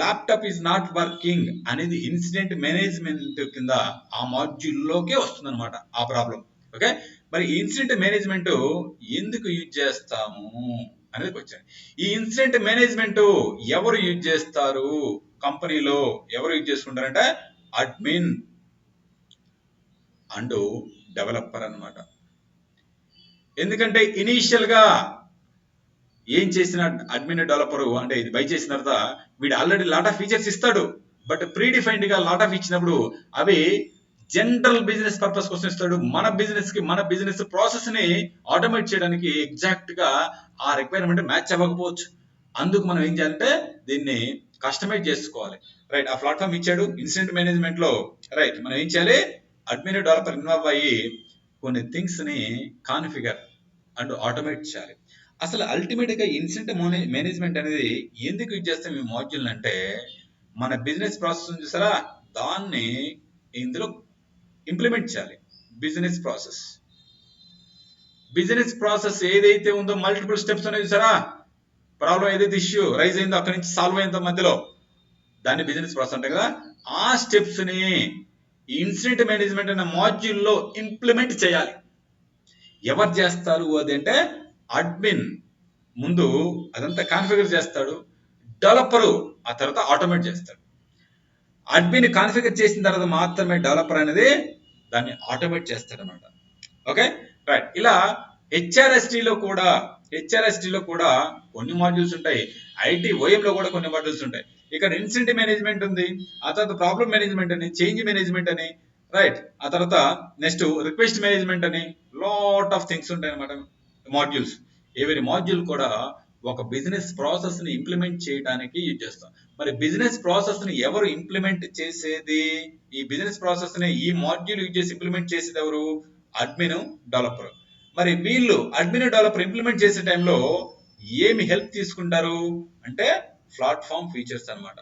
ల్యాప్టాప్ ఈజ్ నాట్ వర్కింగ్ అనేది ఇన్సిడెంట్ మేనేజ్మెంట్ కింద ఆ మాడ్యూల్ లోకే వస్తుంది అనమాట ఆ ప్రాబ్లం. ఓకే, మరి ఇన్సిడెంట్ మేనేజ్మెంట్ ఎందుకు యూజ్ చేస్తాము అనేది వచ్చాను. ఈ ఇన్సిడెంట్ మేనేజ్మెంట్ ఎవరు యూజ్ చేస్తారు? కంపెనీలో ఎవరు యూజ్ చేసుకుంటారంటే అడ్మిన్, అండ్ డెవలపర్ అన్నమాట. ఎందుకంటే ఇనీషియల్ గా ఏం చేసిన అడ్మిన్ డెవలపర్ అంటే ఇది బై చేసిన తర్వాత వీడు ఆల్రెడీ లాట్ ఆఫ్ ఫీచర్స్ ఇస్తాడు. బట్ ప్రీ డిఫైన్డ్ గా లాట్ ఆఫ్ ఇచ్చినప్పుడు అవి జనరల్ బిజినెస్ పర్పస్ కోసం ఇస్తాడు. మన బిజినెస్ ప్రాసెస్ ని ఆటోమేట్ చేయడానికి ఎగ్జాక్ట్ గా ఆ రిక్వైర్మెంట్ మ్యాచ్ అవ్వకపోవచ్చు. అందుకు మనం ఏం చేయాలంటే దీన్ని కస్టమైజ్ చేసుకోవాలి. రైట్, ఆ ప్లాట్ఫామ్ ఇచ్చాడు ఇన్సిడెంట్ మేనేజ్మెంట్ లో. రైట్, మనం ఏం చేయాలి, అడ్మిన్ డెవలపర్ ఇన్వాల్వ్ అయ్యి కొన్ని థింగ్స్ ని కాన్ఫిగర్ అండ్ ఆటోమేట్ చేయాలి. అసలు అల్టిమేట్ గా ఇన్సిడెంట్ మేనేజ్మెంట్ అనేది ఎందుకు యూజ్ చేస్తాం ఈ మాడ్యూల్ అంటే, మన బిజినెస్ ప్రాసెస్ చూసారా దాన్ని ఇందులో ఇంప్లిమెంట్ చేయాలి. బిజినెస్ ప్రాసెస్ ఏదైతే ఉందో మల్టిపుల్ స్టెప్స్ అనేది చూసారా, ప్రాబ్లం ఏదైతే ఇష్యూ రైజ్ అయిందో అక్కడి నుంచి సాల్వ్ అయిందో మధ్యలో దాన్ని బిజినెస్ ప్రాసెస్ అంటే కదా. ఆ స్టెప్స్ ని ఇన్సిడెంట్ మేనేజ్మెంట్ అనే మాడ్యూల్ లో ఇంప్లిమెంట్ చేయాలి. ఎవరు చేస్తారు అది అంటే అడ్మిన్ ముందు అదంతా కాన్ఫిగర్ చేస్తాడు, డెవలపరు ఆ తర్వాత ఆటోమేట్ చేస్తాడు. అడ్మిన్ కాన్ఫిగర్ చేసిన తర్వాత మాత్రమే డెవలపర్ అనేది దాన్ని ఆటోమేట్ చేస్తాడు అనమాట. ఓకే రైట్, ఇలా హెచ్ఆర్ఎస్టీ లో కూడా కొన్ని మాడ్యూల్స్ ఉంటాయి. ఐటీ ఓఎం లో కూడా కొన్ని మాడ్యూల్స్ ఉంటాయి. ఇక్కడ ఇన్సిడెంట్ మేనేజ్మెంట్ ఉంది, ఆ తర్వాత ప్రాబ్లమ్ మేనేజ్మెంట్ అని, చేంజ్ మేనేజ్మెంట్ అని, రైట్, ఆ తర్వాత నెక్స్ట్ రిక్వెస్ట్ మేనేజ్మెంట్ అని లాట్ ఆఫ్ థింగ్స్ ఉంటాయి అనమాట మాడ్యూల్స్. ఎవరి మాడ్యూల్ కూడా ఒక బిజినెస్ ప్రాసెస్ ని ఇంప్లిమెంట్ చేయడానికి యూజ్ చేస్తాం. మరి బిజినెస్ ప్రాసెస్ ని ఎవరు ఇంప్లిమెంట్ చేసేది? ఈ బిజినెస్ ప్రాసెస్ ని ఈ మాడ్యూల్ యూజ్ చేసి ఇంప్లిమెంట్ చేసేది ఎవరు? Admin developer. మరి వీళ్ళు అడ్మిన్ డెవలపర్ ఇంప్లిమెంట్ చేసే టైంలో ఏమి హెల్ప్ తీసుకుంటారు అంటే ప్లాట్ఫామ్ ఫీచర్స్ అన్నమాట.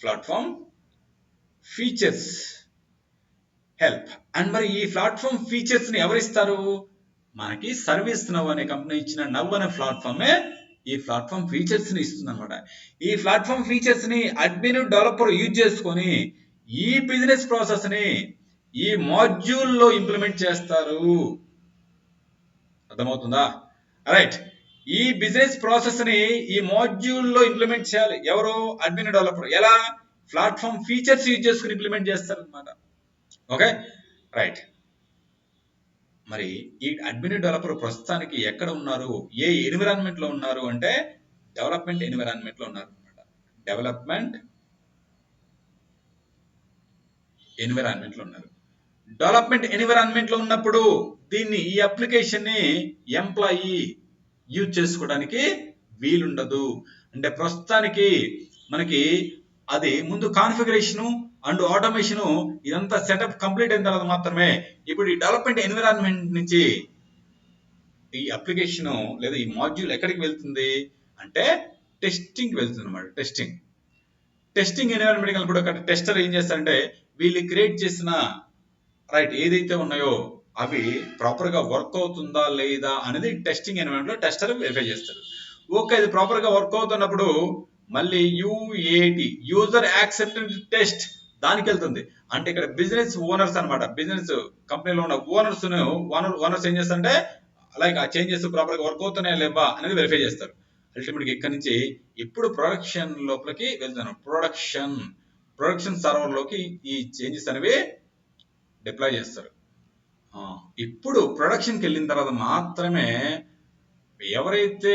Platform features help. అండ్ మరి ఈ ప్లాట్ఫామ్ ఫీచర్స్ ని ఎవరిస్తారు? మనకి సర్వీస్ నవ్ అనే కంపెనీ ఇచ్చిన నవ్ అనే ప్లాట్ఫామే ఈ ప్లాట్ఫామ్ ఫీచర్స్ ని ఇస్తుంది అనమాట. ఈ ప్లాట్ఫామ్ ఫీచర్స్ ని అడ్మిన్ డెవలపర్ యూజ్ చేసుకొని ఈ బిజినెస్ ప్రాసెస్ ని ఈ మాడ్యూల్ లో ఇంప్లిమెంట్ చేస్తారు. అర్థమవుతుందా? రైట్, ఈ బిజినెస్ ప్రాసెస్ ని ఈ మాడ్యూల్ లో ఇంప్లిమెంట్ చేయాలి ఎవరు? Admin developer. ఎలా? ప్లాట్ఫామ్ ఫీచర్స్ యూజ్ చేసుకుని ఇంప్లిమెంట్ చేస్తారు అనమాట. ఓకే రైట్, మరి ఈ అడ్మిన్ డెవలపర్ ప్రస్తుతానికి ఎక్కడ ఉన్నారు, ఏ ఎన్విరాన్మెంట్ లో ఉన్నారు అంటే డెవలప్మెంట్ ఎన్విరాన్మెంట్ లో ఉన్నారు అనమాట. డెవలప్మెంట్ ఎన్విరాన్మెంట్ లో ఉన్నారు. డెవలప్మెంట్ ఎన్విరాన్మెంట్ లో ఉన్నప్పుడు దీన్ని ఈ అప్లికేషన్ ని ఎంప్లాయీ యూజ్ చేసుకోవడానికి వీలుండదు. అంటే ప్రస్తుతానికి మనకి అది ముందు కాన్ఫిగరేషన్ అండ్ ఆటోమేషన్ ఇదంతా సెటప్ కంప్లీట్ అయిన తర్వాత మాత్రమే ఇప్పుడు ఈ డెవలప్మెంట్ ఎన్విరాన్మెంట్ నుంచి ఈ అప్లికేషన్ లేదా ఈ మాడ్యూల్ ఎక్కడికి వెళ్తుంది అంటే టెస్టింగ్ వెళ్తుంది అనమాట. టెస్టింగ్ ఎన్విరాన్మెంట్ కలిపి అక్కడ టెస్టర్ ఏం చేస్తారంటే వీళ్ళు క్రియేట్ చేసిన రైట్ ఏదైతే ఉన్నాయో అవి ప్రాపర్ గా వర్క్ అవుతుందా లేదా అనేది టెస్టింగ్ ఎన్విరాన్మెంట్ లో టెస్టర్ వెరిఫై చేస్తారు. ఓకే, ఇది ప్రాపర్ గా వర్క్ అవుతున్నప్పుడు మళ్ళీ యూఏటి యూజర్ యాక్సెప్టెన్స్ టెస్ట్ దానికి వెళ్తుంది. అంటే ఇక్కడ బిజినెస్ ఓనర్స్ అనమాట, బిజినెస్ కంపెనీలో ఉన్న ఓనర్స్ ఏం చేస్తారంటే లైక్ ఆ చేంజెస్ ప్రాపర్ గా వర్క్ అవుతున్నాయా లేవా అనేది వెరిఫై చేస్తారు. అల్టిమేట్ గా ఇక్కడ నుంచి ఎప్పుడు ప్రొడక్షన్ లోపలికి వెళ్తాను, ప్రొడక్షన్ సర్వర్ లోకి ఈ చేంజెస్ అనేవి డిప్లాయ్ చేస్తారు. ఇప్పుడు ప్రొడక్షన్కి వెళ్ళిన తర్వాత మాత్రమే ఎవరైతే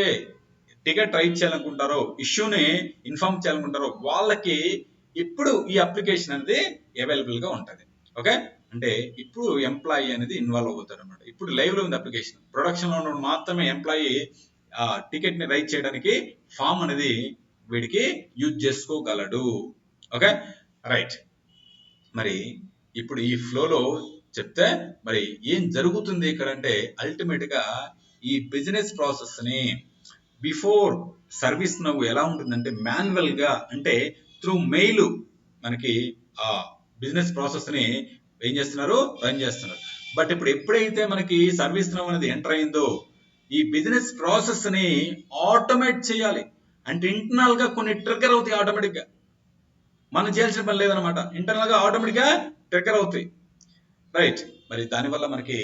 టికెట్ రైట్ చేయాలనుకుంటారో, ఇష్యూని ఇన్ఫార్మ్ చేయాలనుకుంటారో వాళ్ళకి ఇప్పుడు ఈ అప్లికేషన్ అనేది అవైలబుల్ గా ఉంటుంది. ఓకే, అంటే ఇప్పుడు ఎంప్లాయీ అనేది ఇన్వాల్వ్ అవుతారు అనమాట. ఇప్పుడు లైవ్ లో ఉంది అప్లికేషన్, ప్రొడక్షన్ లో ఉన్నప్పుడు మాత్రమే ఎంప్లాయీ టికెట్ ని రైట్ చేయడానికి ఫామ్ అనేది వీడికి యూజ్ చేసుకోగలడు. ఓకే రైట్, మరి ఇప్పుడు ఈ ఫ్లోలో చెప్తే మరి ఏం జరుగుతుంది ఇక్కడ అంటే అల్టిమేట్ గా ఈ బిజినెస్ ప్రాసెస్ ని బిఫోర్ సర్వీస్ నవ్వు ఎలా ఉంటుందంటే మాన్యువల్ గా అంటే త్రూ మెయిల్ మనకి ఆ బిజినెస్ ప్రాసెస్ ని ఏం చేస్తున్నారు, రన్ చేస్తున్నారు. బట్ ఇప్పుడు ఎప్పుడైతే మనకి సర్వీస్ నవ్ అనేది ఎంటర్ అయిందో ఈ బిజినెస్ ప్రాసెస్ ని ఆటోమేట్ చేయాలి. అంటే ఇంటర్నల్ గా కొన్ని ట్రిగ్గర్ అవుతాయి ఆటోమేటిక్ గా, మనం చేయాల్సిన పని లేదనమాట, ఇంటర్నల్ గా ఆటోమేటిక్ గా ట్రిగ్గర్ అవుతాయి. రైట్, మరి దానివల్ల మనకి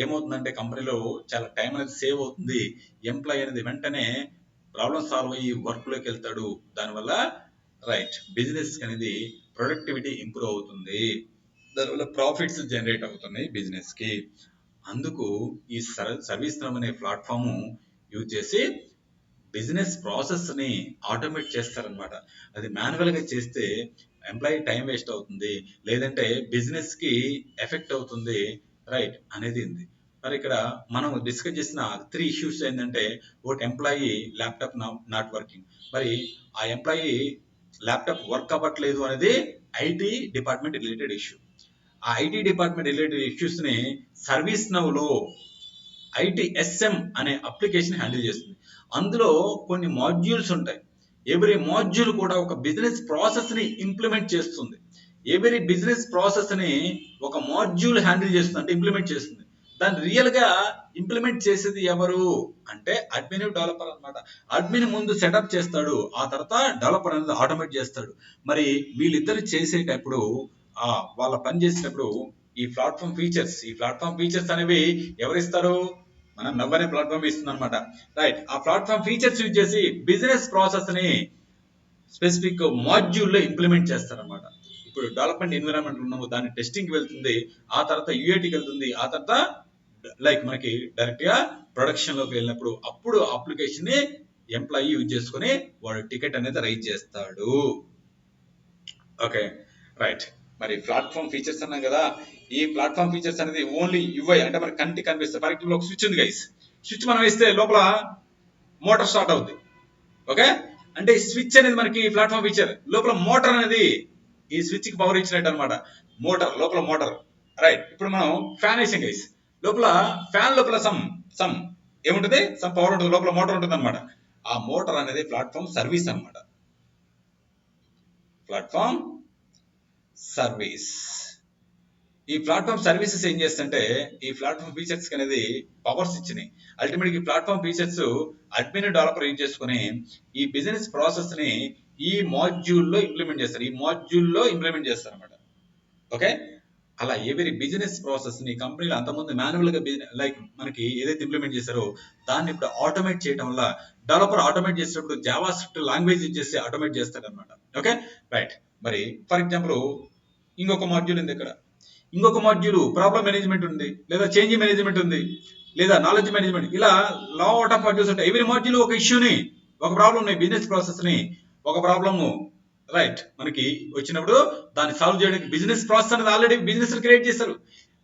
ఏమవుతుందంటే కంపెనీలో చాలా టైం అనేది సేవ్ అవుతుంది. ఎంప్లాయీ అనేది వెంటనే ప్రాబ్లమ్ సాల్వ్ అయ్యి వర్క్ లోకి వెళ్తాడు. దానివల్ల రైట్ బిజినెస్ అనేది ప్రొడక్టివిటీ ఇంప్రూవ్ అవుతుంది, దానివల్ల ప్రాఫిట్స్ జనరేట్ అవుతున్నాయి బిజినెస్ కి. అందుకు ఈ సర్వీస్ నౌ అనే ప్లాట్ఫామ్ యూజ్ చేసి బిజినెస్ ప్రాసెస్ ని ఆటోమేట్ చేస్తారనమాట. అది మాన్యువల్ గా చేస్తే ఎంప్లాయీ టైం వేస్ట్ అవుతుంది, లేదంటే బిజినెస్ కి ఎఫెక్ట్ అవుతుంది, రైట్ అనేది ఉంది. మరి ఇక్కడ మనం డిస్కస్ చేసిన 3 ఇష్యూస్ ఏంటంటే, ఒకటి ఎంప్లాయీ ల్యాప్టాప్ నాట్ వర్కింగ్. మరి ఆ ఎంప్లాయీ ల్యాప్టాప్ వర్క్ అవ్వట్లేదు అనేది ఐటీ డిపార్ట్మెంట్ రిలేటెడ్ ఇష్యూ. ఆ ఐటీ డిపార్ట్మెంట్ రిలేటెడ్ ఇష్యూస్ ని సర్వీస్ నౌ లో ITSM అనే అప్లికేషన్ హ్యాండిల్ చేస్తుంది. అందులో కొన్ని మాడ్యూల్స్ ఉంటాయి. ఎవ్రీ మాడ్యూల్ కూడా ఒక బిజినెస్ ప్రాసెస్ ని ఇంప్లిమెంట్ చేస్తుంది. ఎవ్రీ బిజినెస్ ప్రాసెస్ ని ఒక మాడ్యూల్ హ్యాండిల్ చేస్తుంది, అంటే ఇంప్లిమెంట్ చేస్తుంది. దాన్ని రియల్ గా ఇంప్లిమెంట్ చేసేది ఎవరు అంటే అడ్మిన్ డెవలపర్ అన్నమాట. అడ్మిన్ ముందు సెటప్ చేస్తాడు, ఆ తర్వాత డెవలపర్ అనేది ఆటోమేట్ చేస్తాడు. మరి వీళ్ళిద్దరు చేసేటప్పుడు వాళ్ళ పని చేసేటప్పుడు ఈ ప్లాట్ఫామ్ ఫీచర్స్ అనేవి ఎవరిస్తారు? మనం నవ్ అనే ప్లాట్ఫామ్ ఇస్తుంది అనమాట. రైట్, ఆ ప్లాట్ఫామ్ ఫీచర్స్ యూజ్ చేసి బిజినెస్ ప్రాసెస్ ని స్పెసిఫిక్ మాడ్యూల్ లో ఇంప్లిమెంట్ చేస్తారనమాట. ఇప్పుడు డెవలప్మెంట్ ఎన్విరాన్మెంట్ ఉన్నాము, దాని టెస్టింగ్ వెళ్తుంది, ఆ తర్వాత యూఏటీకి వెళ్తుంది, ఆ తర్వాత లైక్ మనకి డైరెక్ట్ గా ప్రొడక్షన్ లోకి వెళ్ళినప్పుడు అప్పుడు అప్లికేషన్ ని ఎంప్లాయీ యూజ్ చేసుకుని వాడు టికెట్ అనేది రైజ్ చేస్తాడు. Okay, right. మరి ప్లాట్ఫామ్ ఫీచర్స్ అన్నాం కదా, ఈ ప్లాట్ఫామ్ ఫీచర్స్ అనేది ఓన్లీ యుఐ అంటే మనకి కంటికి కనిపిస్తుంది. ఫర్ ఎగ్జాంపుల్ ఒక స్విచ్ ఉంది గైస్, స్విచ్ మనం వేస్తే లోపల మోటార్ స్టార్ట్ అవుద్ది. ఓకే, అంటే స్విచ్ అనేది మనకి ప్లాట్ఫామ్ ఫీచర్. లోపల మోటార్ అనేది ఈ స్విచ్ కి పవర్ ఇచ్చినట్టు అనమాట. లోపల మోటార్. రైట్, ఇప్పుడు మనం ఫ్యాన్ వేసాం గైస్, లోపల ఫ్యాన్ లోపల సమ్ ఏముంటుంది? సమ్ పవర్ ఉంటుంది, లోపల మోటార్ ఉంటుంది అనమాట. ఆ మోటార్ అనేది ప్లాట్ఫామ్ సర్వీస్ అనమాట. Platform service. ఈ ప్లాట్ఫామ్ సర్వీసెస్ ఏం చేస్తుంటే ఈ ప్లాట్ఫామ్ ఫీచర్స్ అనేది పవర్స్ ఇచ్చినాయి. అల్టిమేట్ ఈ platform features admin developer use చేసుకుని ఈ బిజినెస్ ప్రాసెస్ ని ఈ మాడ్యూల్లో ఇంప్లిమెంట్ చేస్తారు అనమాట. ఓకే, అలా ఎవరి బిజినెస్ ప్రాసెస్ ని కంపెనీలో అంతకుముందు మాన్యువల్ గా లైక్ మనకి ఏదైతే ఇంప్లిమెంట్ చేశారో దాన్ని ఇప్పుడు ఆటోమేట్ చేయడం వల్ల డెవలపర్ ఆటోమేట్ చేసేటప్పుడు జావా స్క్రిప్ట్ లాంగ్వేజ్ యూజ్ చేసి ఆటోమేట్ చేస్తాడు అనమాట. Okay, right. మరి ఫర్ ఎగ్జాంపుల్ ఇంకొక మాడ్యూల్ ఉంది, ఇక్కడ ఇంకొక మాడ్యూల్ ప్రాబ్లమ్ మేనేజ్మెంట్ ఉంది, లేదా చేంజ్ మేనేజ్మెంట్ ఉంది, లేదా నాలెడ్జ్ మేనేజ్మెంట్, ఇలా లాట్ ఆఫ్ మాడ్యూల్స్ ఉంటాయి. ఎవరి మాడ్యూల్ ఒక ఇష్యూని, ఒక ప్రాబ్లమ్ ని, బిజినెస్ ప్రాసెస్ ని, ఒక ప్రాబ్లమ్ రైట్ మనకి వచ్చినప్పుడు దాన్ని సాల్వ్ చేయడానికి బిజినెస్ ప్రాసెస్ అనేది ఆల్రెడీ బిజినెస్ క్రియేట్ చేశారు.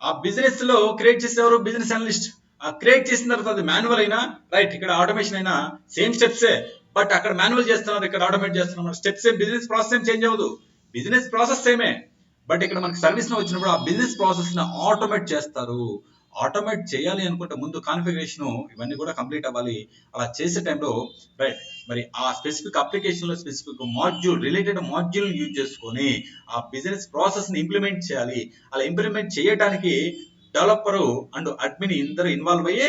ఆ బిజినెస్ లో క్రియేట్ చేసేవారు బిజినెస్ అనలిస్ట్. ఆ క్రియేట్ చేసిన తర్వాత అది మాన్యువల్ అయినా రైట్, ఇక్కడ ఆటోమేషన్ అయినా సేమ్ స్టెప్సే, బట్ అక్కడ మాన్యువల్ చేస్తున్నారు, ఇక్కడ ఆటోమేట్ చేస్తున్నారు. స్టెప్స్ ఏం, బిజినెస్ ప్రాసెస్ ఏం చేంజ్ అవ్వదు, బిజినెస్ ప్రాసెస్ సేమే. బట్ ఇక్కడ మనకి సర్వీస్ లో వచ్చినప్పుడు ఆ బిజినెస్ ప్రాసెస్ ని ఆటోమేట్ చేస్తారు. ఆటోమేట్ చేయాలి అనుకుంటే ముందు కాన్ఫిగరేషన్ ఇవన్నీ కూడా కంప్లీట్ అవ్వాలి. అలా చేసే టైంలో రైట్ మరి ఆ స్పెసిఫిక్ అప్లికేషన్ లో స్పెసిఫిక్ రిలేటెడ్ మాడ్యూల్ యూజ్ చేసుకొని ఆ బిజినెస్ ప్రాసెస్ ని ఇంప్లిమెంట్ చేయాలి. అలా ఇంప్లిమెంట్ చేయడానికి డెవలపర్ అండ్ అడ్మిన్ ఇద్దరు ఇన్వాల్వ్ అయ్యి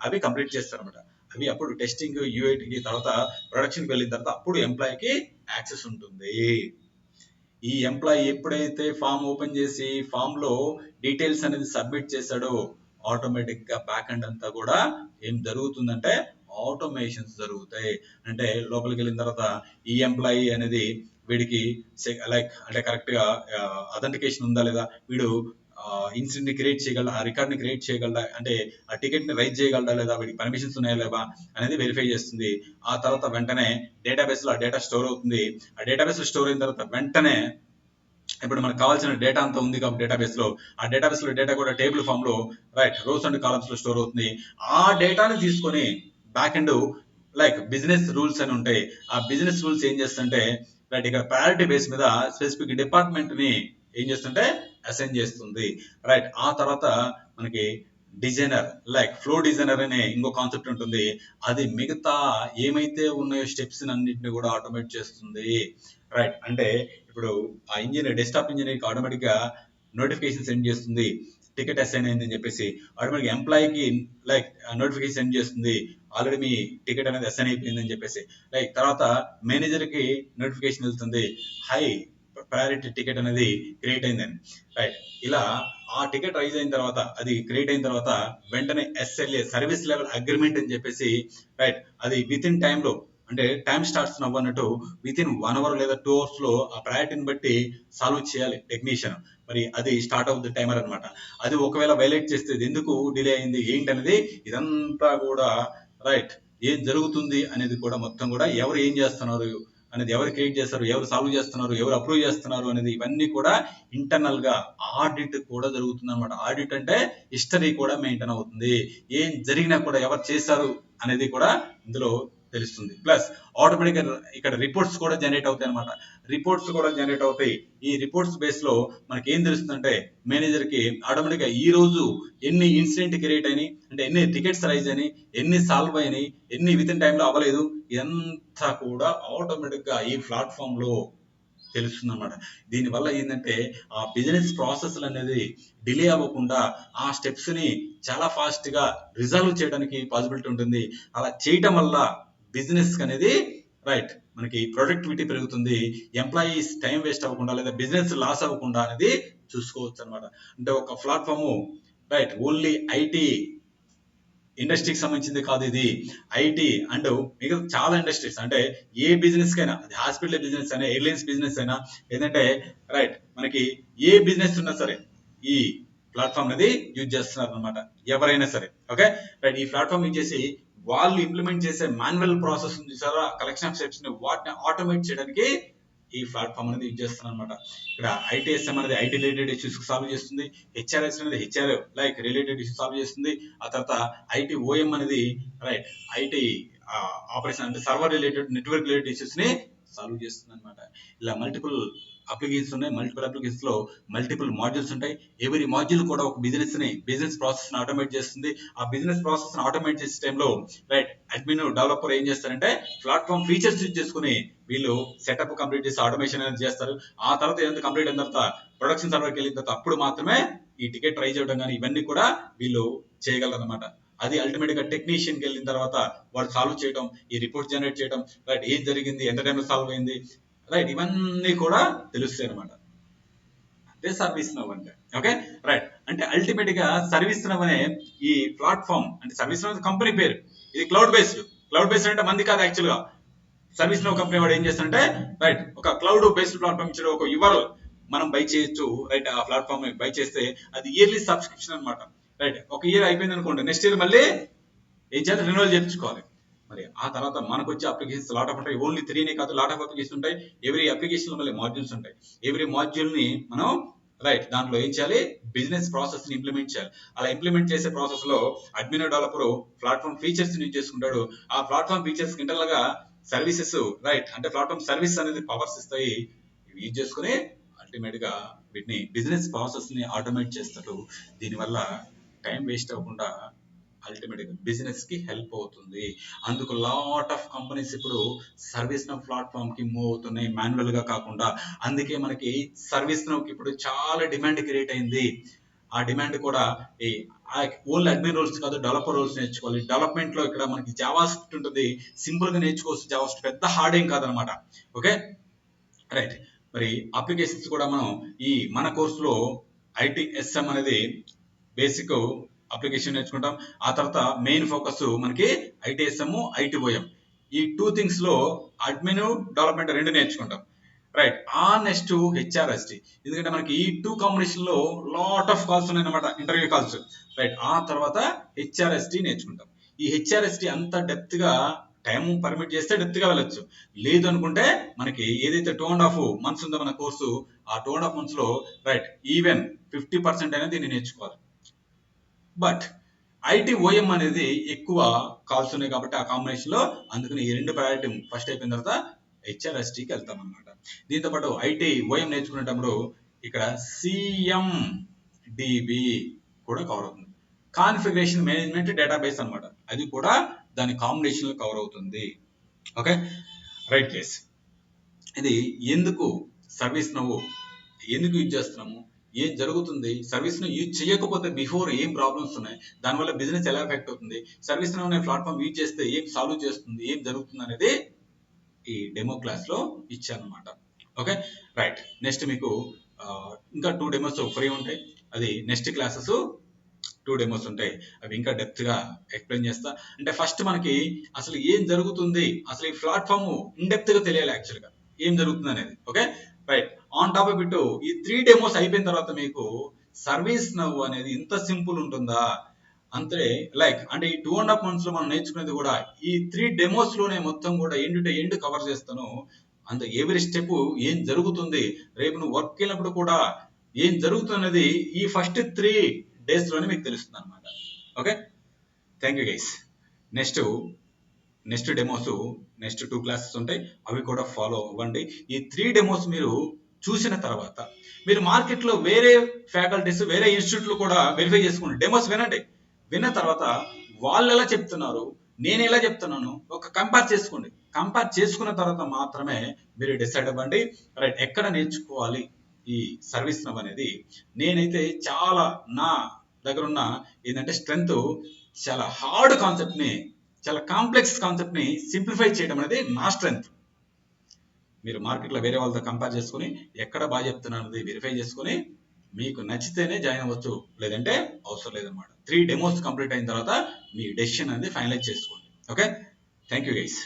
అవి కంప్లీట్ చేస్తారు అనమాట. అవి అప్పుడు టెస్టింగ్ యూఐటీకి తర్వాత ప్రొడక్షన్కి వెళ్ళిన తర్వాత అప్పుడు ఎంప్లాయీకి యాక్సెస్ ఉంటుంది. ఈ ఎంప్లాయీ ఎప్పుడైతే ఫామ్ ఓపెన్ చేసి ఫామ్ లో డీటెయిల్స్ అనేది సబ్మిట్ చేశాడో ఆటోమేటిక్ గా బ్యాక్ ఎండ్ అంతా కూడా ఏం జరుగుతుందంటే ఆటోమేషన్స్ జరుగుతాయి. అంటే లోపలికి వెళ్ళిన తర్వాత ఈ ఎంప్లాయీ అనేది వీడికి లైక్ అంటే కరెక్ట్ గా అథెంటికేషన్ ఉందా లేదా, వీడు ఇన్సిడెంట్ ని క్రియేట్ చేయగలరా, ఆ రికార్డ్ ని క్రియేట్ చేయగలరా, అంటే ఆ టికెట్ ని రైజ్ చేయగలరా లేదా, వీడికి పర్మిషన్స్ ఉన్నాయా లేవా అనేది వెరిఫై చేస్తుంది. ఆ తర్వాత వెంటనే డేటాబేస్ లో ఆ డేటా స్టోర్ అవుతుంది. ఆ డేటాబేస్ లో స్టోర్ అయిన తర్వాత వెంటనే ఇప్పుడు మనకు కావాల్సిన డేటా అంతా ఉంది కాబట్టి డేటాబేస్ లో ఆ డేటాబేస్ లో డేటా కూడా టేబుల్ ఫామ్ లో రైట్ రోస్ అండ్ కాలమ్స్ లో స్టోర్ అవుతుంది. ఆ డేటాని తీసుకొని back end like business rules అని ఉంటాయి. ఆ బిజినెస్ రూల్స్ ఏం చేస్తుంటే రైట్ ఇక్కడ ప్రయారిటీ బేస్ మీద స్పెసిఫిక్ డిపార్ట్మెంట్ ని ఏం చేస్తుంటే అసైన్ చేస్తుంది. రైట్, ఆ తర్వాత మనకి డిజైనర్ లైక్ ఫ్లో డిజైనర్ అనే ఇంకో కాన్సెప్ట్ ఉంటుంది. అది మిగతా ఏమైతే ఉన్నాయో స్టెప్స్ అన్నింటినీ కూడా ఆటోమేట్ చేస్తుంది. రైట్, అంటే ఇప్పుడు ఆ ఇంజనీర్ డెస్క్టాప్ ఇంజనీర్ ఆటోమేటిక్ గా నోటిఫికేషన్ సెండ్ చేస్తుంది, టికెట్ అసైన్ అయిందని చెప్పేసి. ఆటోమేటిక్ ఎంప్లాయీకి లైక్ నోటిఫికేషన్ సెండ్ చేస్తుంది, ఆల్రెడీ మీ టికెట్ అనేది అసైన్ అయిపోయిందని చెప్పేసి. లైక్ తర్వాత మేనేజర్ కి నోటిఫికేషన్ వెళ్తుంది, హై ప్రయారిటీ టికెట్ అనేది క్రియేట్ అయిందని. రైట్, ఇలా ఆ టికెట్ రైజ్ అయిన తర్వాత అది క్రియేట్ అయిన తర్వాత వెంటనే SLA సర్వీస్ లెవెల్ అగ్రిమెంట్ అని చెప్పేసి రైట్ అది విత్ ఇన్ టైంలో అంటే టైం స్టార్ట్స్ నవ్వు అన్నట్టు విత్ ఇన్ 1 hour లేదా 2 hours లో ఆ ప్రయారిటీని బట్టి సాల్వ్ చేయాలి టెక్నీషియన్. మరి అది స్టార్ట్ ఆఫ్ ది టైమర్ అనమాట. అది ఒకవేళ వైలేట్ చేస్తే ఎందుకు డిలే అయింది ఏంటి అనేది ఇదంతా కూడా రైట్ ఏం జరుగుతుంది అనేది కూడా మొత్తం కూడా ఎవరు ఏం చేస్తున్నారు అనేది, ఎవరు క్రియేట్ చేస్తారు, ఎవరు సాల్వ్ చేస్తున్నారు, ఎవరు అప్రూవ్ చేస్తున్నారు అనేది ఇవన్నీ కూడా ఇంటర్నల్ గా ఆడిట్ కూడా జరుగుతుంది అనమాట. ఆడిట్ అంటే హిస్టరీ కూడా మెయింటైన్ అవుతుంది. ఏం జరిగినా కూడా ఎవరు చేశారు అనేది కూడా ఇందులో తెలుస్తుంది. ప్లస్ ఆటోమేటిక్ ఇక్కడ రిపోర్ట్స్ కూడా జనరేట్ అవుతాయి అనమాట. రిపోర్ట్స్ కూడా జనరేట్ అవుతాయి. ఈ రిపోర్ట్స్ బేస్ లో మనకి ఏం తెలుస్తుందంటే మేనేజర్ కి ఆటోమేటిక్ గా ఈ రోజు ఎన్ని ఇన్సిడెంట్ క్రియేట్ అయినాయి, అంటే ఎన్ని టికెట్స్ రైజ్ అయినాయి, ఎన్ని సాల్వ్ అయినాయి, ఎన్ని విత్ ఇన్ టైంలో అవ్వలేదు, ఇదంతా కూడా ఆటోమేటిక్ గా ఈ ప్లాట్ఫామ్ లో తెలుస్తుంది అనమాట. దీనివల్ల ఏంటంటే ఆ బిజినెస్ ప్రాసెస్ అనేది డిలే అవ్వకుండా ఆ స్టెప్స్ ని చాలా ఫాస్ట్ గా రిజాల్వ్ చేయడానికి పాసిబిలిటీ ఉంటుంది. అలా చేయటం వల్ల బిజినెస్ అనేది రైట్ మనకి ప్రొడక్టివిటీ పెరుగుతుంది. ఎంప్లాయీస్ టైం వేస్ట్ అవ్వకుండా లేదా బిజినెస్ లాస్ అవ్వకుండా అనేది చూసుకోవచ్చు అనమాట. అంటే ఒక ప్లాట్ఫామ్ రైట్ ఓన్లీ ఐటీ ఇండస్ట్రీకి సంబంధించింది కాదు ఇది. ఐటీ అండ్ మిగతా చాలా ఇండస్ట్రీస్, అంటే ఏ బిజినెస్ కైనా, అది హాస్పిటల్ బిజినెస్ అయినా, ఎయిర్లైన్స్ బిజినెస్ అయినా, లేదంటే రైట్ మనకి ఏ బిజినెస్ ఉన్నా సరే ఈ ప్లాట్ఫామ్ అనేది యూజ్ చేస్తున్నారు అనమాట ఎవరైనా సరే. ఓకే రైట్, ఈ ప్లాట్ఫామ్ యూజ్ చేసి వాళ్ళు ఇంప్లిమెంట్ చేసే మాన్యువల్ ప్రాసెస్ చూసారా, కలెక్షన్ ఆఫ్ స్టెప్స్ ని వాటిని ఆటోమేట్ చేయడానికి ఈ ప్లాట్ఫామ్ అనేది యూజ్ చేస్తున్నారు అనమాట. ఇక్కడ ఐటీఎస్ఎం అనేది ఐటీ రిలేటెడ్ ఇష్యూస్ సాల్వ్ చేస్తుంది. హెచ్ఆర్ఎస్ అనేది HR like related issues solve చేస్తుంది. ఆ తర్వాత ఐటీ ఓఎం అనేది రైట్ ఐటీ ఆపరేషన్ అంటే server related network related issues ని సాల్వ్ చేస్తుంది అనమాట. ఇలా మల్టిపుల్ అప్లికేషన్స్ ఉన్నాయి. మల్టిపుల్ అప్లికేషన్స్ లో మల్టిపుల్ మాడ్యూల్స్ ఉంటాయి. ఎవరి మాడ్యూల్ కూడా ఒక బిజినెస్ ప్రాసెస్ ని ఆటోమేట్ చేస్తుంది. ఆ బిజినెస్ ప్రాసెస్ ని ఆటోమేట్ చేసే టైంలో రైట్ అడ్మిన్ డెవలపర్ ఏం చేస్తారంటే ప్లాట్ఫామ్ ఫీచర్స్ యూజ్ చేసుకుని వీళ్ళు సెటప్ కంప్లీట్ చేసి ఆటోమేషన్ అనేది చేస్తారు. ఆ తర్వాత ఏదైతే కంప్లీట్ అయిన తర్వాత ప్రొడక్షన్ సర్వర్కి వెళ్ళిన తర్వాత అప్పుడు మాత్రమే ఈ టికెట్ ట్రై చేయడం కానీ ఇవన్నీ కూడా వీళ్ళు చేయగలరు అనమాట. అది అల్టిమేట్ గా టెక్నీషియన్ కి వెళ్ళిన తర్వాత వాళ్ళు సాల్వ్ చేయడం, ఈ రిపోర్ట్ జనరేట్ చేయడం, రైట్ ఏం జరిగింది, ఎంత టైంలో సాల్వ్ అయింది, రైట్ ఇవన్నీ కూడా తెలుస్తాయి అనమాట. అదే సర్వీస్ నవ్ అంటే. ఓకే రైట్, అంటే అల్టిమేట్ గా సర్వీస్ నవ్ అనే ఈ ప్లాట్ఫామ్, అంటే సర్వీస్ నవ్ కంపెనీ పేరు, ఇది క్లౌడ్ బేస్డ్ అంటే మంది కాదు యాక్చువల్ గా. సర్వీస్ నవ్ కంపెనీ వాడు ఏం చేస్తారంటే రైట్ ఒక క్లౌడ్ బేస్డ్ ప్లాట్ఫామ్ ఇచ్చాడు, ఒక యువర్ మనం బై చేయొచ్చు. రైట్ ఆ ప్లాట్ఫామ్ బై చేస్తే అది ఇయర్లీ సబ్స్క్రిప్షన్ అనమాట. రైట్ ఒక ఇయర్ అయిపోయింది అనుకోండి, నెక్స్ట్ ఇయర్ మళ్ళీ ఏం చేయాలి, రెన్యువల్ చేయించుకోవాలి. మరి ఆ తర్వాత మనకు వచ్చే అప్లికేషన్స్ లాట్ ఆఫ్ ఉంటాయి. ఓన్లీ 3నే కాదు, లాట్ ఆఫ్ అప్లికేషన్ ఉంటాయి. ఎవ్రీ అప్లికేషన్ లో మళ్ళీ మాడ్యూల్స్ ఉంటాయి. ఎవ్రీ మాడ్యూల్ ని మనం రైట్ దాంట్లో ఏం చేయాలి, బిజినెస్ ప్రాసెస్ ని ఇంప్లిమెంట్ చేయాలి. అలా ఇంప్లిమెంట్ చేసే ప్రాసెస్ లో admin developer platform features use చేసుకుంటాడు. ఆ ప్లాట్ఫామ్ ఫీచర్స్ ఇంటర్నల్ గా సర్వీసెస్ రైట్ అంటే ప్లాట్ఫామ్ సర్వీస్ అనేది పవర్స్ ఇస్తాయి. ఇవి యూజ్ చేసుకుని అల్టిమేట్ గా వీటిని బిజినెస్ ప్రాసెస్ ని ఆటోమేట్ చేస్తాడు. దీనివల్ల టైం వేస్ట్ అవ్వకుండా అల్టిమేట్ గా బిజినెస్ కి హెల్ప్ అవుతుంది. అందుకు లాట్ ఆఫ్ కంపెనీస్ ఇప్పుడు సర్వీస్ నవ్ ప్లాట్ఫామ్ కి మూవ్ అవుతున్నాయి, మాన్యువల్ గా కాకుండా. అందుకే మనకి సర్వీస్ నవ్ కి ఇప్పుడు చాలా డిమాండ్ క్రియేట్ అయింది. ఆ డిమాండ్ కూడా ఈ ఓన్లీ అడ్మిన్ రోల్స్ కాదు, డెవలపర్ రోల్స్ నేర్చుకోవాలి. డెవలప్మెంట్ లో ఇక్కడ మనకి జావా స్క్రిప్ట్ ఉంటుంది, సింపుల్ గా నేర్చుకోవచ్చు. జావా స్క్రిప్ట్ పెద్ద హార్డ్ ఏం కాదనమాట. ఓకే రైట్, మరి అప్లికేషన్స్ కూడా మనం ఈ మన కోర్సులో ఐటీఎస్ఎం అనేది బేసిక్ అప్లికేషన్ నేర్చుకుంటాం. ఆ తర్వాత మెయిన్ ఫోకస్ మనకి ఐటీఎస్ఎం ఐటీఓఎం ఈ 2 థింగ్స్ లో అడ్మిన్ డెవలప్మెంట్ రెండు నేర్చుకుంటాం. రైట్ ఆ నెక్స్ట్ హెచ్ఆర్ఎస్టి, ఎందుకంటే మనకి ఈ 2 కాంబినేషన్ లో లాట్ ఆఫ్ కాల్స్ ఉన్నాయన్నమాట, ఇంటర్వ్యూ కాల్స్. రైట్ ఆ తర్వాత హెచ్ఆర్ఎస్టి నేర్చుకుంటాం. ఈ హెచ్ఆర్ఎస్టి అంత డెప్త్ గా టైం పర్మిట్ చేస్తే డెప్త్ గా వెళ్ళొచ్చు. లేదు అనుకుంటే మనకి ఏదైతే 2.5 months ఉందో మన కోర్సు, ఆ 2.5 months లో రైట్ ఈవెన్ 50% అనేది దీన్ని నేర్చుకోవాలి. బట్ ఐటీఓఎం అనేది ఎక్కువ కాల్స్ ఉన్నాయి కాబట్టి ఆ కాంబినేషన్ లో అందుకని ఈ రెండు ప్రయారిటీ ఫస్ట్ అయిపోయిన తర్వాత హెచ్ఆర్ఎస్టికి వెళ్తాం అనమాట. దీంతో పాటు ఐటీఓఎం నేర్చుకునేటప్పుడు ఇక్కడ సిఎండిబి కూడా కవర్ అవుతుంది. కాన్ఫిగరేషన్ మేనేజ్మెంట్ డేటాబేస్ అనమాట, అది కూడా దాని కాంబినేషన్ లో కవర్ అవుతుంది. ఓకే రైట్ కేస్, ఇది ఎందుకు సర్వీస్ నవ్వు ఎందుకు యూజ్ చేస్తున్నాము, ఏం జరుగుతుంది, సర్వీస్ ను యూజ్ చేయకపోతే బిఫోర్ ఏం ప్రాబ్లమ్స్ ఉన్నాయి, దానివల్ల బిజినెస్ ఎలా ఎఫెక్ట్ అవుతుంది, సర్వీస్ ను అనే ప్లాట్ఫామ్ యూజ్ చేస్తే ఏం సాల్వ్ చేస్తుంది, ఏం జరుగుతుంది అనేది ఈ డెమో క్లాస్ లో ఇచ్చానమాట. ఓకే రైట్, నెక్స్ట్ మీకు ఇంకా 2 డెమోస్ ఫ్రీ ఉంటాయి. అది నెక్స్ట్ క్లాసెస్ 2 డెమోస్ ఉంటాయి. అవి ఇంకా డెప్త్ గా ఎక్స్ప్లెయిన్ చేస్తా. అంటే ఫస్ట్ మనకి అసలు ఏం జరుగుతుంది, అసలు ఈ ప్లాట్ఫామ్ ఇన్ డెప్త్ గా తెలియాలి యాక్చువల్ గా ఏం జరుగుతుంది అనేది. Okay right. On top of it ఈ 3 డెమోస్ అయిపోయిన తర్వాత మీకు సర్వీస్ నవ్ అనేది ఇంత సింపుల్ ఉంటుందా అంతే. లైక్ అంటే ఈ 2.5 months లో మనం నేర్చుకునేది కూడా ఈ 3 డెమోస్ లోనే మొత్తం కూడా ఎండ్ టు ఎండ్ కవర్ చేస్తాను. అంత ఎవ్రీ స్టెప్ ఏం జరుగుతుంది, రేపు నువ్వు వర్క్ వెళ్ళినప్పుడు కూడా ఏం జరుగుతున్నది ఈ ఫస్ట్ 3 days లోనే మీకు తెలుస్తుంది అనమాట. Okay, thank you guys. Next demos, next 2 classes ఉంటాయి, అవి కూడా ఫాలో అవ్వండి. ఈ 3 డెమోస్ మీరు చూసిన తర్వాత మీరు మార్కెట్లో వేరే ఫ్యాకల్టీస్ వేరే ఇన్స్టిట్యూట్లు కూడా వెరిఫై చేసుకోండి. డెమోస్ వినండి, విన్న తర్వాత వాళ్ళు ఎలా చెప్తున్నారు, నేను ఎలా చెప్తున్నాను, ఒక కంపేర్ చేసుకోండి. కంపేర్ చేసుకున్న తర్వాత మాత్రమే మీరు డిసైడ్ అవ్వండి రైట్ ఎక్కడ నేర్చుకోవాలి ఈ సర్వీస్ నవ్ అనేది. నేనైతే చాలా నా దగ్గర ఉన్న ఏంటంటే స్ట్రెంగ్త్ చాలా హార్డ్ కాన్సెప్ట్ ని, చాలా కాంప్లెక్స్ కాన్సెప్ట్ ని సింప్లిఫై చేయడం అనేది నా స్ట్రెంగ్త్. మీరు మార్కెట్లో వేరే వాళ్ళతో కంపేర్ చేసుకుని ఎక్కడ బాగా చెప్తున్నారు అనేది వెరిఫై చేసుకుని మీకు నచ్చితేనే జాయిన్ అవ్వచ్చు, లేదంటే అవసరం లేదన్నమాట. 3 డెమోస్ కంప్లీట్ అయిన తర్వాత మీ డెసిషన్ అనేది ఫైనలైజ్ చేసుకోండి. Okay, thank you guys.